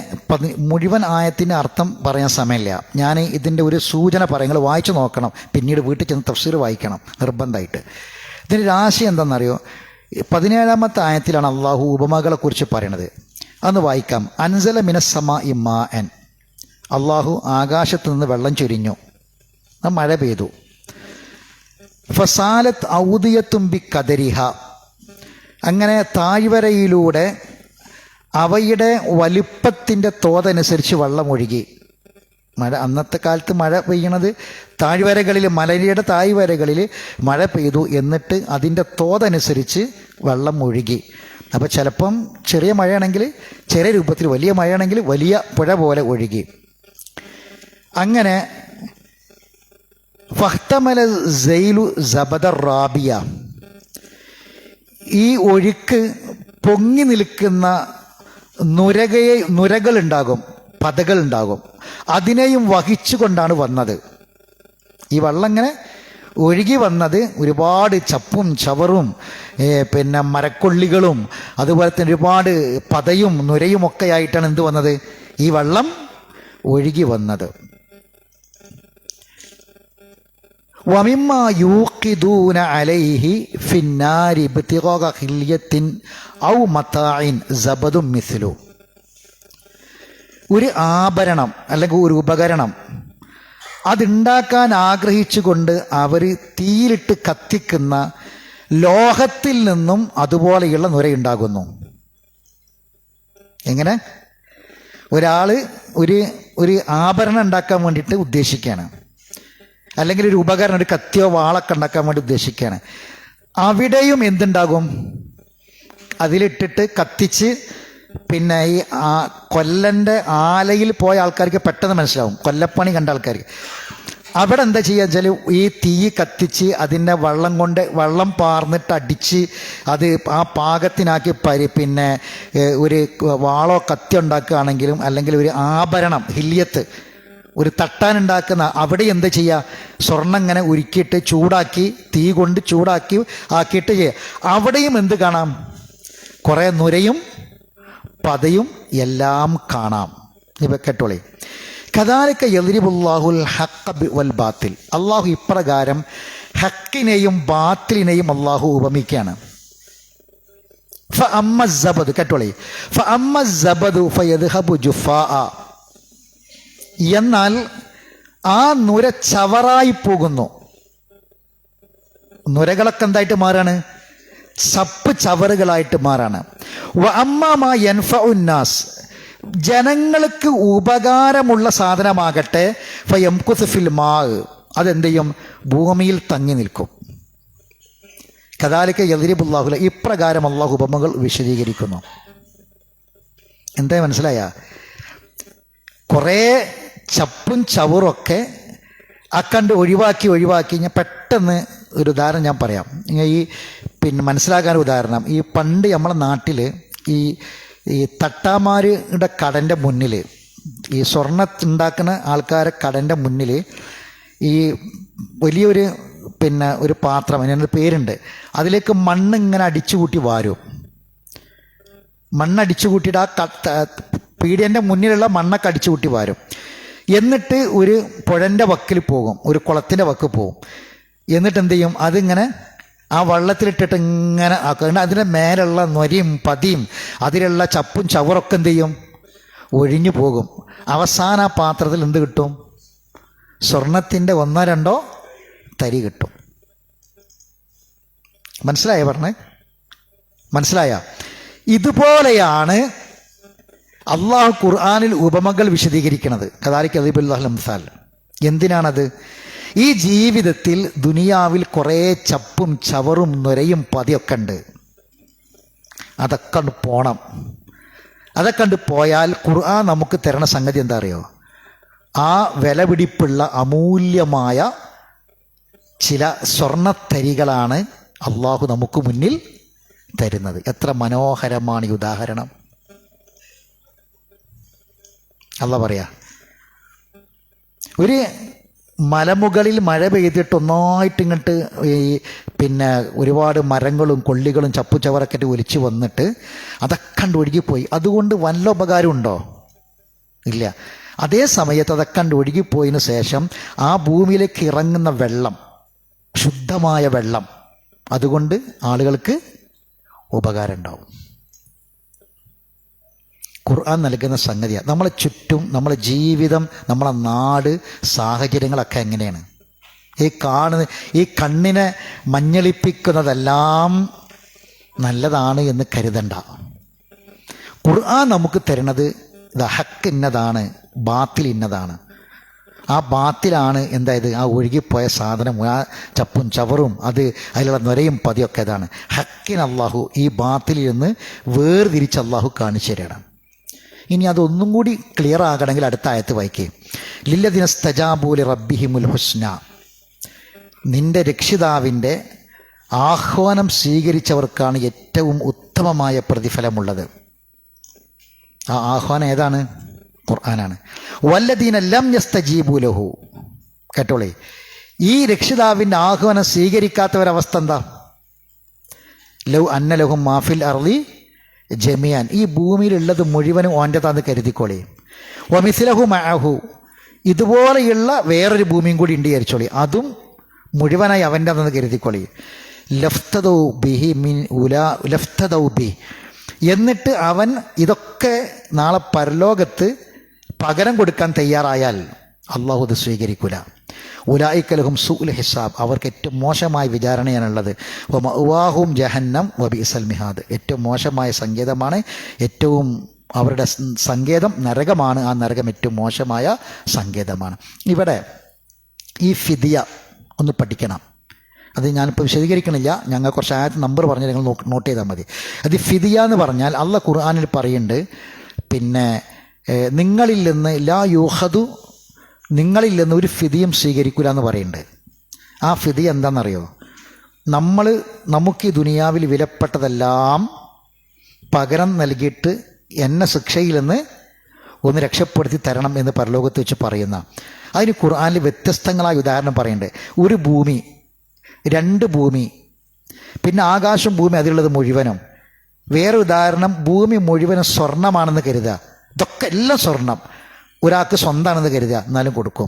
മുഴുവൻ ആയത്തിൻ്റെ അർത്ഥം പറയാൻ സമയമില്ല. ഞാൻ ഇതിൻ്റെ ഒരു സൂചന പറയാം, നിങ്ങൾ വായിച്ചു നോക്കണം, പിന്നീട് വീട്ടിൽ ചെന്ന് തഫ്സീർ വായിക്കണം നിർബന്ധമായിട്ട്. ഇതിൻ്റെ രാശി എന്താണെന്നറിയോ? 17-ാമത്തെ ആയത്തിലാണ് അള്ളാഹു ഉപമകളെക്കുറിച്ച് പറയണത്. അന്ന് വായിക്കാം. അൻസല മിനസ്സമാ ഇമ്മാൻ, അള്ളാഹു ആകാശത്ത് നിന്ന് വെള്ളം ചൊരിഞ്ഞു, മഴ പെയ്തു. ഫസാലത്ത് ഔദിയത്തും ബി കദരിഹ, അങ്ങനെ താഴ്വരയിലൂടെ അവയുടെ വലിപ്പത്തിൻ്റെ തോതനുസരിച്ച് വെള്ളം ഒഴുകി. മഴ അന്നത്തെ കാലത്ത് മഴ പെയ്യണത് താഴ്വരകളിൽ, മലയുടെ താഴ്വരകളിൽ മഴ പെയ്തു, എന്നിട്ട് അതിൻ്റെ തോതനുസരിച്ച് വെള്ളം ഒഴുകി. അപ്പോൾ ചിലപ്പം ചെറിയ മഴയാണെങ്കിൽ ചെറിയ രൂപത്തിൽ, വലിയ മഴയാണെങ്കിൽ വലിയ പുഴ പോലെ ഒഴുകി. അങ്ങനെ ഫഹ്തമല സൈലു സബദ റാബിയ, ഈ ഒഴുക്ക് പൊങ്ങി നിൽക്കുന്ന നുരകളുണ്ടാകും, പതകളുണ്ടാകും, അതിനെയും വഹിച്ചുകൊണ്ടാണ് വന്നത്. ഈ വെള്ളം ഇങ്ങനെ ഒഴുകി വന്നത് ഒരുപാട് ചപ്പും ചവറും പിന്നെ മരക്കൊള്ളികളും അതുപോലെ തന്നെ ഒരുപാട് പതയും നുരയും ഒക്കെ ആയിട്ടാണ് എന്ത് വന്നത്, ഈ വെള്ളം ഒഴുകി വന്നത്. വമിമ്മ യൂഖിദൂന അലൈഹി ഫിന്നാരി ഇബ്തിഗാ ഖില്യത്തിൻ ഔ മതാഇൻ സബദും മിസ്ലു, ഒരു ആഭരണം അല്ലെങ്കിൽ ഒരു ഉപകരണം അതുണ്ടാക്കാൻ ആഗ്രഹിച്ചുകൊണ്ട് അവർ തീയിലിട്ട് കത്തിക്കുന്ന ലോഹത്തിൽ നിന്നും അതുപോലെയുള്ള നുരയുണ്ടാകുന്നു. എങ്ങനെ? ഒരാൾ ഒരു ആഭരണം ഉണ്ടാക്കാൻ വേണ്ടിയിട്ട് ഉദ്ദേശിക്കുകയാണ്, അല്ലെങ്കിൽ ഒരു ഉപകരണം, ഒരു കത്തിയോ വാളൊക്കെ ഉണ്ടാക്കാൻ വേണ്ടി ഉദ്ദേശിക്കുകയാണ്. അവിടെയും എന്തുണ്ടാകും? അതിലിട്ടിട്ട് കത്തിച്ച് പിന്നെ ഈ കൊല്ലൻ്റെ ആലയിൽ പോയ ആൾക്കാർക്ക് പെട്ടെന്ന് മനസ്സിലാവും, കൊല്ലപ്പണി കണ്ട ആൾക്കാർക്ക്. അവിടെ എന്താ ചെയ്യുക വെച്ചാൽ ഈ തീ കത്തിച്ച് അതിൻ്റെ വെള്ളം പാർന്നിട്ട് അടിച്ച് അത് ആ പാകത്തിനാക്കി പിന്നെ ഒരു വാളോ കത്തി ഉണ്ടാക്കുകയാണെങ്കിലും അല്ലെങ്കിൽ ഒരു ആഭരണം ഹില്യത്ത് ഒരു തട്ടാനുണ്ടാക്കുന്ന അവിടെ എന്താ ചെയ്യുക, സ്വർണ്ണം ഇങ്ങനെ ഉരുക്കിയിട്ട് ചൂടാക്കി തീ കൊണ്ട് ചൂടാക്കി ആക്കിയിട്ട് ചെയ്യുക. അവിടെയും എന്ത് കാണാം? കുറേ നുരയും പതയും എല്ലാം കാണാം. ഇവ കേട്ടോളി. കദാലിക യദ്രിബുല്ലാഹുൽ ഹഖ് വൽ ബാത്തിൽ, അള്ളാഹു ഇപ്രകാരം ഹക്കിനെയും ബാത്തിലിനെയും അള്ളാഹു ഉപമിക്കുകയാണ്. ഫഅമ്മ സബദ്, കേട്ടോളി, ഫഅമ്മ സബദു ഫയദ്ഹബു ജുഫാഅ, എന്നാൽ ആ നുര ചവറായി പോകുന്നു. നുരകളൊക്കെ എന്തായിട്ട് മാറാണ്? ചപ്പ് ചവറുകളായിട്ട് മാറാണ്. വഅമ്മാ യൻഫഉന്നാസ്, ജനങ്ങൾക്ക് ഉപകാരമുള്ള സാധനമാകട്ടെ ഫയംകുസ് ഫിൽ മാ, അതെന്ത് ചെയ്യും? ഭൂമിയിൽ തങ്ങി നിൽക്കും. കദാലിക യദ്രിബുല്ലാഹു, ഇപ്രകാരം അള്ളാഹു ഉപമകൾ വിശദീകരിക്കുന്നു. എന്താ മനസ്സിലായ? കുറേ ചപ്പും ചവറൊക്കെ അക്കണ്ട് ഒഴിവാക്കി ഞാൻ പെട്ടെന്ന് ഒരു ഉദാഹരണം ഞാൻ പറയാം. ഈ പിന്നെ മനസ്സിലാക്കാൻ ഉദാഹരണം, ഈ പണ്ട് നമ്മളെ നാട്ടിൽ ഈ തട്ടാമാരുടെ കടൻ്റെ മുന്നിൽ, ഈ സ്വർണ്ണ ഉണ്ടാക്കുന്ന ആൾക്കാരെ കടൻ്റെ മുന്നിൽ ഈ വലിയൊരു പിന്നെ ഒരു പാത്രം, അതിനൊരു പേരുണ്ട്, അതിലേക്ക് മണ്ണ് ഇങ്ങനെ അടിച്ചുകൂട്ടി വാരും. മണ്ണടിച്ചു കൂട്ടിയിട്ട് ആ പീടിയൻ്റെ മുന്നിലുള്ള മണ്ണൊക്കെ അടിച്ചു കൂട്ടി വാരും. എന്നിട്ട് ഒരു പുഴൻ്റെ വക്കിൽ പോകും, ഒരു കുളത്തിൻ്റെ വക്ക് പോകും. എന്നിട്ട് എന്ത് ചെയ്യും? അതിങ്ങനെ ആ വെള്ളത്തിലിട്ടിട്ട് ഇങ്ങനെ ആക്കുക. അതിൻ്റെ മേലുള്ള നൊരയും പതിയും അതിലുള്ള ചപ്പും ചവറൊക്കെ എന്ത് ചെയ്യും? ഒഴിഞ്ഞു പോകും. അവസാന ആ പാത്രത്തിൽ എന്ത് കിട്ടും? സ്വർണത്തിൻ്റെ 1-2 തരി കിട്ടും. മനസ്സിലായോ പറഞ്ഞേ? മനസ്സിലായ? ഇതുപോലെയാണ് അള്ളാഹു ഖുർആനിൽ ഉപമകൾ വിശദീകരിക്കുന്നത്. കദാലിക യദ്രിബുല്ലാഹുൽ അംസാൽ. എന്തിനാണത്? ഈ ജീവിതത്തിൽ ദുനിയാവിൽ കുറേ ചപ്പും ചവറും നുരയും പതിയൊക്കെ ഉണ്ട്. അതൊക്കെ കണ്ട് പോണം. അതൊക്കെ കണ്ട് പോയാൽ ഖുർആൻ നമുക്ക് തരണ സംഗതി എന്താ അറിയോ? ആ വിലപിടിപ്പുള്ള അമൂല്യമായ ചില സ്വർണ്ണത്തരികളാണ് അള്ളാഹു നമുക്ക് മുന്നിൽ തരുന്നത്. എത്ര മനോഹരമാണ് ഈ ഉദാഹരണം! അള്ളാഹ് പറയാ, ഒരു മലമുകളിൽ മഴ പെയ്തിട്ട് ഒന്നായിട്ട് ഇങ്ങോട്ട് ഈ പിന്നെ ഒരുപാട് മരങ്ങളും കൊള്ളികളും ചപ്പുചവറൊക്കെ ഒലിച്ചു വന്നിട്ട് അതൊക്കെ കണ്ട് ഒഴുകിപ്പോയി. അതുകൊണ്ട് വല്ല ഉപകാരം ഉണ്ടോ? ഇല്ല. അതേ സമയത്ത് അതൊക്കെ കണ്ട് ഒഴുകിപ്പോയതിന് ശേഷം ആ ഭൂമിയിലേക്ക് ഇറങ്ങുന്ന വെള്ളം, ശുദ്ധമായ വെള്ളം, അതുകൊണ്ട് ആളുകൾക്ക് ഉപകാരം ഉണ്ടാവും. ഖുർആൻ നൽകുന്ന സംഗതിയാണ്. നമ്മളെ ചുറ്റും, നമ്മളെ ജീവിതം, നമ്മളെ നാട്, സാഹചര്യങ്ങളൊക്കെ എങ്ങനെയാണ്? ഈ കണ്ണിനെ മഞ്ഞളിപ്പിക്കുന്നതെല്ലാം നല്ലതാണ് എന്ന് കരുതണ്ട. ഖുർആൻ നമുക്ക് തരുന്നത് ഹക്ക് ഇന്നതാണ്, ബാത്തിൽ ഇന്നതാണ്. ആ ബാത്തിലാണ് എന്തായത് ആ ഒഴുകിപ്പോയ സാധനം, ആ ചപ്പും ചവറും അത് അതിലുള്ള നൊരയും പതിയൊക്കെ ഇതാണ്. ഹക്കിന് അള്ളാഹു ഈ ബാത്തിൽ നിന്ന് വേർതിരിച്ച് അള്ളാഹു കാണിച്ചു തരണം. ഇനി അതൊന്നും കൂടി ക്ലിയർ ആകണമെങ്കിൽ അടുത്ത ആയത്ത് വായിക്കേ. ലില്ലദിന സ്തജാബൂലി റബ്ബിഹിമുൽ ഹുസ്ന, നിന്റെ രക്ഷിതാവിൻ്റെ ആഹ്വാനം സ്വീകരിച്ചവർക്കാണ് ഏറ്റവും ഉത്തമമായ പ്രതിഫലമുള്ളത്. ആ ആഹ്വാനം ഏതാണ്? ഖുർആനാണ്. വല്ലദീന ലം യസ്തജീബു ലഹു, കേട്ടോളേ, ഈ രക്ഷിതാവിൻ്റെ ആഹ്വാനം സ്വീകരിക്കാത്തവരവസ്ഥ എന്താ? ലൗ അന്ന ലഹും മാഫിൽ അർളി ജമിയാൻ, ഈ ഭൂമിയിലുള്ളത് മുഴുവനും ഓൻ്റെതാന്ന് കരുതിക്കോളി. വമിസ്ലഹു മഅഹു, ഇതുപോലെയുള്ള വേറൊരു ഭൂമിയും കൂടി ഉണ്ട് വിചാരിച്ചോളി, അതും മുഴുവനായി അവൻ്റെതെന്ന് കരുതിക്കോളി. ലഫ്തദൗ ബിഹി മിൻ ലഫ്തദൗ ബി, എന്നിട്ട് അവൻ ഇതൊക്കെ നാളെ പരലോകത്ത് പകരം കൊടുക്കാൻ തയ്യാറായാൽ അള്ളാഹു ഇത് സ്വീകരിക്കൂല. ഉലായിക ലഹും സൂഉൽ ഹിസാബ്, അവർക്ക് ഏറ്റവും മോശമായ വിചാരണയാണുള്ളത്. വമഅവാഹും ജഹന്നം വബിഇസൽ മിഹാദ്, ഏറ്റവും മോശമായ സങ്കേതമാണ്, ഏറ്റവും അവരുടെ സങ്കേതം നരകമാണ്, ആ നരകം ഏറ്റവും മോശമായ സങ്കേതമാണ്. ഇവിടെ ഈ ഫിദിയ ഒന്ന് പഠിക്കണം. അത് ഞാനിപ്പോൾ വിശദീകരിക്കണില്ല, ഞങ്ങൾ കുറച്ച് ആയത്ത് നമ്പർ പറഞ്ഞ് നിങ്ങൾ നോട്ട് ചെയ്താൽ മതി. അത് ഫിദിയ എന്ന് പറഞ്ഞാൽ അള്ളാഹ് ഖുർആനിൽ പറയുന്നുണ്ട്, പിന്നെ നിങ്ങളിൽ നിന്ന് ലാ യൂഹദു, നിങ്ങളിൽ നിന്ന് ഒരു ഫിദിയും സ്വീകരിക്കില്ല എന്ന് പറയുന്നുണ്ട്. ആ ഫിദിയ എന്താണെന്നറിയോ? നമുക്ക് ഈ ദുനിയാവിൽ വിലപ്പെട്ടതെല്ലാം പകരം നൽകിയിട്ട് എന്നെ ശിക്ഷയിൽ നിന്ന് ഒന്ന് രക്ഷപ്പെടുത്തി തരണം എന്ന് പരലോകത്ത് വെച്ച് പറയുന്ന, അതിന് ഖുർആനിൽ വ്യത്യസ്തങ്ങളായ ഉദാഹരണം പറയുന്നുണ്ട്. ഒരു ഭൂമി, രണ്ട് ഭൂമി, പിന്നെ ആകാശം ഭൂമി അതിലുള്ളത് മുഴുവനും. വേറെ ഉദാഹരണം, ഭൂമി മുഴുവനും സ്വർണ്ണമാണെന്ന് കരുതുക, ഇതൊക്കെ എല്ലാം സ്വർണം, ഒരാൾക്ക് സ്വന്തമാണെന്ന് കരുതുക, എന്നാലും കൊടുക്കും.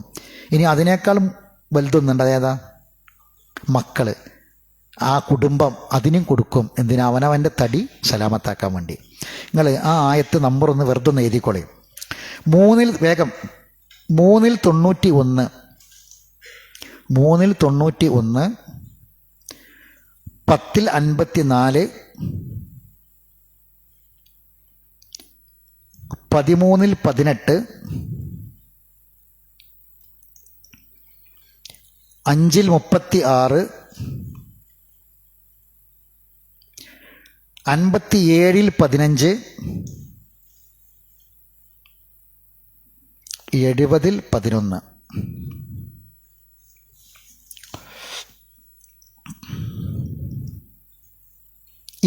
ഇനി അതിനേക്കാളും വലുതൊന്നുണ്ട്, അതേതാ? മക്കള്, ആ കുടുംബം, അതിനും കൊടുക്കും. എന്തിനാ? അവനവൻ്റെ തടി സലാമത്താക്കാൻ വേണ്ടി. നിങ്ങൾ ആ ആയത്ത് നമ്പർ ഒന്ന് വെറുതെ ഒന്ന് എഴുതിക്കോളെ. 3-ൽ വേഗം 3-91 10-54 13-18 5-36 57-15 70-11.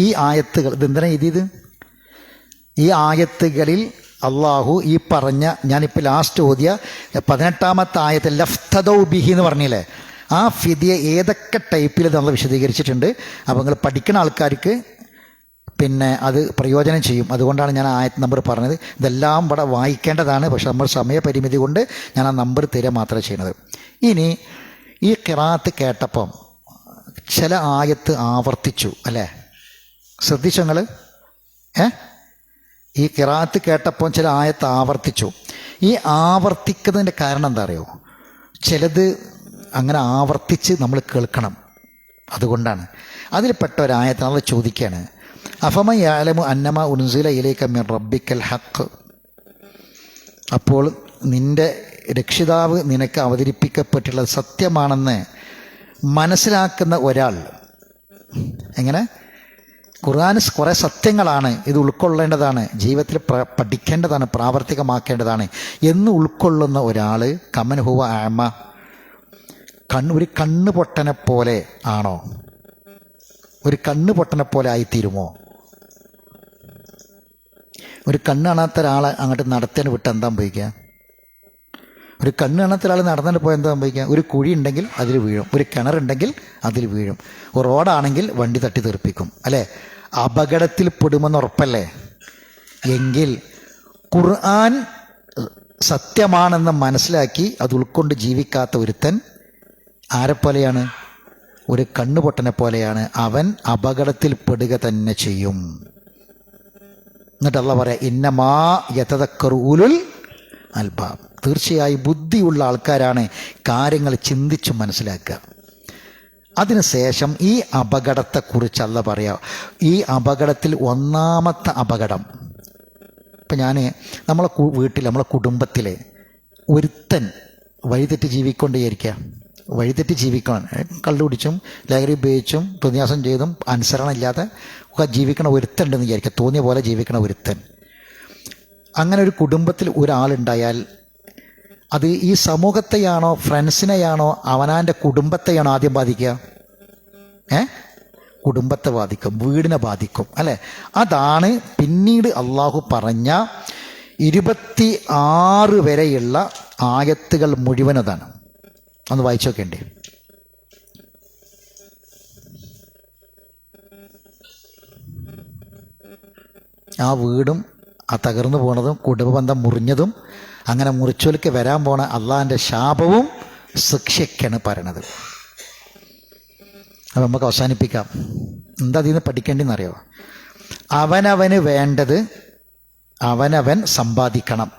ഈ ആയത്തുകൾ ഇതെന്തിനാ എഴുതിയത്? ഈ ആയത്തുകളിൽ അള്ളാഹു ഈ പറഞ്ഞ, ഞാനിപ്പോൾ ലാസ്റ്റ് ഓതിയ 18-ാമത്തെ ആയത്ത് ലഫ്തദൗ ബിഹി എന്ന് പറഞ്ഞില്ലേ, ആ ഫിദിയ ഏതൊക്കെ ടൈപ്പിൽ നമ്മൾ വിശദീകരിച്ചിട്ടുണ്ട്. അപ്പോൾ നിങ്ങൾ പഠിക്കുന്ന ആൾക്കാർക്ക് പിന്നെ അത് പ്രയോജനം ചെയ്യും. അതുകൊണ്ടാണ് ഞാൻ ആ ആയത്ത് നമ്പർ പറഞ്ഞത്. ഇതെല്ലാം ഇവിടെ വായിക്കേണ്ടതാണ്, പക്ഷെ നമ്മൾ സമയപരിമിതി കൊണ്ട് ഞാൻ ആ നമ്പർ തരിക മാത്രമേ ചെയ്യുന്നത്. ഇനി ഈ ഖിറാഅത്ത് കേട്ടപ്പം ചില ആയത്ത് ആവർത്തിച്ചു, അല്ലേ? ശ്രദ്ധിച്ചു നിങ്ങൾ? ഈ ഖിറാഅത്ത് കേട്ടപ്പോൾ ചില ആയത്ത് ആവർത്തിച്ചു. ഈ ആവർത്തിക്കുന്നതിൻ്റെ കാരണം എന്താ അറിയോ? ചിലത് അങ്ങനെ ആവർത്തിച്ച് നമ്മൾ കേൾക്കണം, അതുകൊണ്ടാണ്. അതിൽപ്പെട്ട ഒരായത്ത് നമ്മൾ ചോദിക്കുകയാണ്, അഫമൻ യഅലമു അന്നമ ഉൻസില ഇലൈക മിൻ റബ്ബിക്കൽ ഹഖ്, അപ്പോൾ നിന്റെ രക്ഷിതാവ് നിനക്ക് അവതരിപ്പിക്കപ്പെട്ടുള്ളത് സത്യമാണെന്ന് മനസ്സിലാക്കുന്ന ഒരാൾ, എങ്ങനെ? ഖുർആൻ കുറേ സത്യങ്ങളാണ്, ഇത് ഉൾക്കൊള്ളേണ്ടതാണ്, ജീവിതത്തിൽ പഠിക്കേണ്ടതാണ്, പ്രാവർത്തികമാക്കേണ്ടതാണ് എന്ന് ഉൾക്കൊള്ളുന്ന ഒരാൾ കമൻ ഹുവ അഅമ, ഒരു കണ്ണ് പൊട്ടനെ പോലെ ആണോ? ഒരു കണ്ണ് പൊട്ടനെ പോലെ ആയിത്തീരുമോ? ഒരു കണ്ണ് കാണാത്ത ഒരാളെ അങ്ങോട്ട് നടത്താൻ വിട്ട് എന്താ സംഭവിക്കുക? ഒരു കണ്ണ് കാണാത്ത ഒരാൾ നടന്നിട്ട് പോയാൽ എന്താ സംഭവിക്കുക? ഒരു കുഴി ഉണ്ടെങ്കിൽ അതിൽ വീഴും, ഒരു കിണറുണ്ടെങ്കിൽ അതിൽ വീഴും, ഒരു റോഡാണെങ്കിൽ വണ്ടി തട്ടി തെറിപ്പിക്കും, അല്ലേ? അപകടത്തിൽ പെടുമെന്ന് ഉറപ്പല്ലേ? എങ്കിൽ ഖുർആൻ സത്യമാണെന്ന് മനസ്സിലാക്കി അത് ഉൾക്കൊണ്ട് ജീവിക്കാത്ത ഒരുത്തൻ ആരെപ്പോലെയാണ്? ഒരു കണ്ണുപൊട്ടനെ പോലെയാണ്. അവൻ അപകടത്തിൽ പെടുക തന്നെ ചെയ്യും. എന്നിട്ട് അള്ളാഹ് പറയാ, ഇന്നമാ യതദക്കറു ഉലുൽ അൽബാബ്, തീർച്ചയായും ബുദ്ധിയുള്ള ആൾക്കാരാണ് കാര്യങ്ങൾ ചിന്തിച്ചു മനസ്സിലാക്കുക. അതിനുശേഷം ഈ അപകടത്തെക്കുറിച്ച് അള്ളാഹ് പറയാം. ഈ അപകടത്തിൽ ഒന്നാമത്തെ അപകടം, ഇപ്പം നമ്മളെ വീട്ടിൽ, നമ്മളെ കുടുംബത്തിലെ ഒരുത്തൻ വഴിതെറ്റി ജീവിക്കൊണ്ടേയിരിക്കുക. വഴിതെറ്റി ജീവിക്കണം. കള്ളുപിടിച്ചും ലഹരി ഉപയോഗിച്ചും തോന്നിയാസം ചെയ്തും അനുസരണം ഇല്ലാതെ ഒക്കെ ജീവിക്കണ ഒരുത്തണ്ടെന്ന് വിചാരിക്കുക. തോന്നിയ പോലെ ജീവിക്കണ ഒരുത്തൻ. അങ്ങനെ ഒരു കുടുംബത്തിൽ ഒരാളുണ്ടായാൽ അത് ഈ സമൂഹത്തെയാണോ ഫ്രണ്ട്സിനെയാണോ അവനാൻ്റെ കുടുംബത്തെയാണോ ആദ്യം ബാധിക്കുക? കുടുംബത്തെ ബാധിക്കും, വീടിനെ ബാധിക്കും, അല്ലേ? അതാണ് പിന്നീട് അള്ളാഹു പറഞ്ഞ 26 വരെയുള്ള ആയത്തുകൾ മുഴുവൻ അതാണ്. ഒന്ന് വായിച്ചു നോക്കേണ്ടേ. ആ വീടും ആ തകർന്നു പോണതും കുടുംബബന്ധം മുറിഞ്ഞതും അങ്ങനെ മുറിച്ചൊലിക്ക് വരാൻ പോണ അള്ളാഹിൻ്റെ ശാപവും ശിക്ഷയ്ക്കാണ് പറയണത്. അപ്പം നമുക്ക് അവസാനിപ്പിക്കാം. എന്താ അതിൽ നിന്ന് പഠിക്കേണ്ടതെന്നറിയോ? അവനവന് വേണ്ടത് അവനവൻ സമ്പാദിക്കണം.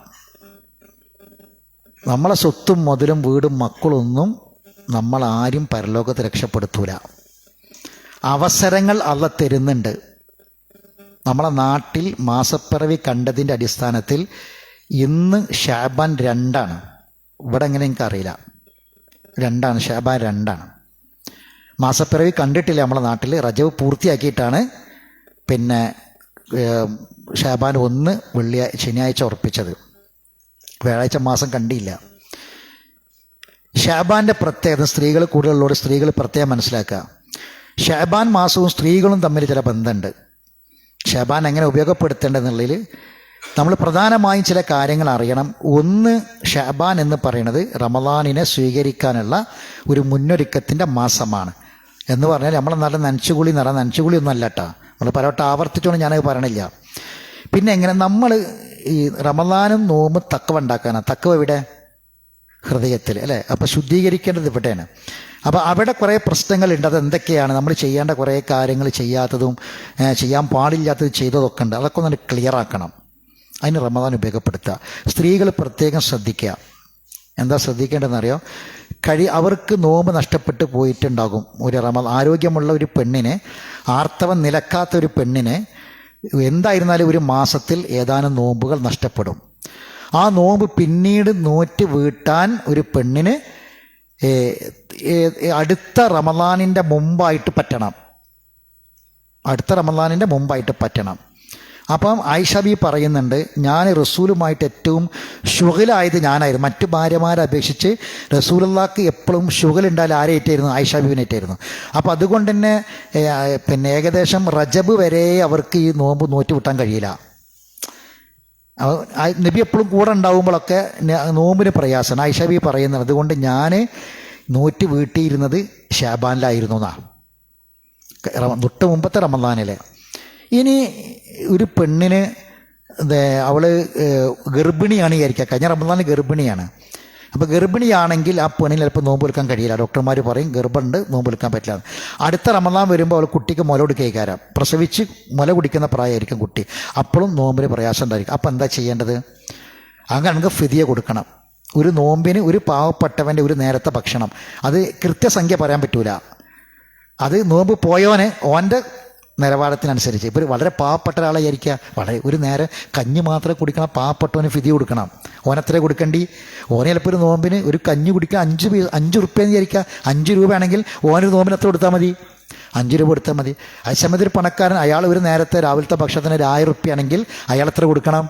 നമ്മളെ സ്വത്തും മുതലും വീടും മക്കളൊന്നും നമ്മളാരും പരലോകത്ത് രക്ഷപ്പെടുത്തൂല. അവസരങ്ങൾ അള്ള തരുന്നുണ്ട്. നമ്മളെ നാട്ടിൽ മാസപ്പിറവി കണ്ടതിൻ്റെ അടിസ്ഥാനത്തിൽ ഇന്ന് ഷാബാൻ 2 ഇവിടെ എങ്ങനെ എനിക്കറിയില്ല. 2 ഷാബാൻ 2 മാസപ്പിറവി കണ്ടിട്ടില്ല നമ്മളെ നാട്ടിൽ. റജബ് പൂർത്തിയാക്കിയിട്ടാണ് പിന്നെ ഷാബാൻ 1 ശനിയാഴ്ച ഉറപ്പിച്ചത്. വ്യാഴാഴ്ച മാസം കണ്ടില്ല. ഷാബാൻ്റെ പ്രത്യേകത സ്ത്രീകൾ കൂടുതലുള്ളവർ സ്ത്രീകൾ പ്രത്യേകം മനസ്സിലാക്കുക. ഷാബാൻ മാസവും സ്ത്രീകളും തമ്മിൽ ചില ബന്ധമുണ്ട്. ഷാബാൻ എങ്ങനെ ഉപയോഗപ്പെടുത്തേണ്ടതെന്നുള്ളതിൽ നമ്മൾ പ്രധാനമായും ചില കാര്യങ്ങൾ അറിയണം. ഒന്ന്, ഷാബാൻ എന്ന് പറയുന്നത് റമദാനിനെ സ്വീകരിക്കാനുള്ള ഒരു മുന്നൊരുക്കത്തിൻ്റെ മാസമാണ്. എന്ന് പറഞ്ഞാൽ നമ്മൾ നല്ല നനച്ചുകുളി നനച്ചുകുളി ഒന്നും അല്ല കേട്ടോ. നമ്മൾ പലവട്ടം ആവർത്തിച്ചുകൊണ്ട് ഞാനത് പറയണില്ല. പിന്നെ എങ്ങനെ നമ്മൾ ഈ റമദാനും നോമ്പ് തക്കവ ഉണ്ടാക്കാനാണ്. തക്കവ ഇവിടെ ഹൃദയത്തിൽ, അല്ലേ? അപ്പോൾ ശുദ്ധീകരിക്കേണ്ടത് ഇവിടെയാണ്. അപ്പോൾ അവിടെ കുറേ പ്രശ്നങ്ങളുണ്ട്. അതെന്തൊക്കെയാണ്? നമ്മൾ ചെയ്യേണ്ട കുറേ കാര്യങ്ങൾ ചെയ്യാത്തതും ചെയ്യാൻ പാടില്ലാത്തത് ചെയ്തതൊക്കെ ഉണ്ട്. അതൊക്കെ ഒന്ന് ക്ലിയർ ആക്കണം. അതിന് റമദാൻ ഉപയോഗപ്പെടുത്തുക. സ്ത്രീകൾ പ്രത്യേകം ശ്രദ്ധിക്കുക. എന്താ ശ്രദ്ധിക്കേണ്ടതെന്നറിയോ? അവർക്ക് നോമ്പ് നഷ്ടപ്പെട്ട് പോയിട്ടുണ്ടാകും. ഒരു ആരോഗ്യമുള്ള ഒരു പെണ്ണിന്, ആർത്തവം നിലക്കാത്ത ഒരു പെണ്ണിന് എന്തായിരുന്നാലും ഒരു മാസത്തിൽ ഏതാനും നോമ്പുകൾ നഷ്ടപ്പെടും. ആ നോമ്പ് പിന്നീട് നോറ്റ് വീട്ടാൻ ഒരു പെണ്ണിന് അടുത്ത റമദാനിൻ്റെ മുമ്പായിട്ട് പറ്റണം. അപ്പം ആയിഷ ബി പറയുന്നുണ്ട്, ഞാൻ റസൂലുമായിട്ട് ഏറ്റവും ഷുഗലായത് ഞാനായിരുന്നു. മറ്റു ഭാര്യമാരെ അപേക്ഷിച്ച് റസൂലുള്ളാഹിക്ക് എപ്പോഴും ഷുഗലുണ്ടായാലും ആരായിട്ടായിരുന്നു? ആയിഷ ബീവിനായിട്ടായിരുന്നു. അപ്പോൾ അതുകൊണ്ട് തന്നെ പിന്നെ ഏകദേശം റജബ് വരെ അവർക്ക് ഈ നോമ്പ് നോറ്റ് വിട്ടാൻ കഴിയില്ല. നബി എപ്പോഴും കൂടെ ഉണ്ടാകുമ്പോഴൊക്കെ നോമ്പിന് പ്രയാസമാണ്. ആയിഷ ബി പറയുന്നത് അതുകൊണ്ട് ഞാൻ നോറ്റ് വീട്ടിയിരുന്നത് ഷാബാനിലായിരുന്നു എന്നാണ്, തൊട്ട് മുമ്പത്തെ റമദാനിൽ. ഇനി ഒരു പെണ്ണിന് അവൾ ഗർഭിണിയാണ് വിചാരിക്കുക, കഴിഞ്ഞ റമദാനിൽ ഗർഭിണിയാണ്. അപ്പോൾ ഗർഭിണിയാണെങ്കിൽ ആ പെണ്ണിന് ചിലപ്പോൾ നോമ്പ് എടുക്കാൻ കഴിയില്ല. ഡോക്ടർമാർ പറയും ഗർഭമുണ്ട്, നോമ്പ് എടുക്കാൻ പറ്റില്ല. അടുത്ത റമദാൻ വരുമ്പോൾ അവൾ കുട്ടിക്ക് മുല കൊടുക്കേക്കാരം, പ്രസവിച്ച് മുല കുടിക്കുന്ന പ്രായമായിരിക്കും കുട്ടി. അപ്പോഴും നോമ്പിന് പ്രയാസം ഉണ്ടായിരിക്കും. അപ്പോൾ എന്താ ചെയ്യേണ്ടത്? അങ്ങനെ നമുക്ക് ഫിദിയ കൊടുക്കണം. ഒരു നോമ്പിന് ഒരു പാവപ്പെട്ടവൻ്റെ ഒരു നേരത്തെ ഭക്ഷണം, അത് കൃത്യസംഖ്യ പറയാൻ പറ്റൂല. അത് നോമ്പ് പോയോനെ ഓൻ്റെ നിലവാരത്തിനനുസരിച്ച്. ഇപ്പോൾ വളരെ പാവപ്പെട്ട ഒരാളെ വിചാരിക്കുക, വളരെ ഒരു നേരം കഞ്ഞി മാത്രമേ കുടിക്കണം, പാവപ്പെട്ടവന് ഫിദി കൊടുക്കണം. ഓനെത്രേ കൊടുക്കേണ്ടി? ഓനെ ചിലപ്പോൾ ഒരു നോമ്പിന് ഒരു കഞ്ഞി കുടിക്കുക 5 റുപ്യെന്ന് വിചാരിക്കുക. 5 രൂപയാണെങ്കിൽ ഓനൊരു നോമ്പിന് എത്ര കൊടുത്താൽ മതി? 5 രൂപ കൊടുത്താൽ മതി. അതേസമയത്ത് ഒരു പണക്കാരൻ, അയാൾ ഒരു നേരത്തെ രാവിലത്തെ ഭക്ഷണത്തിന് 1000 റുപ്യാണെങ്കിൽ അയാൾ എത്ര കൊടുക്കണം?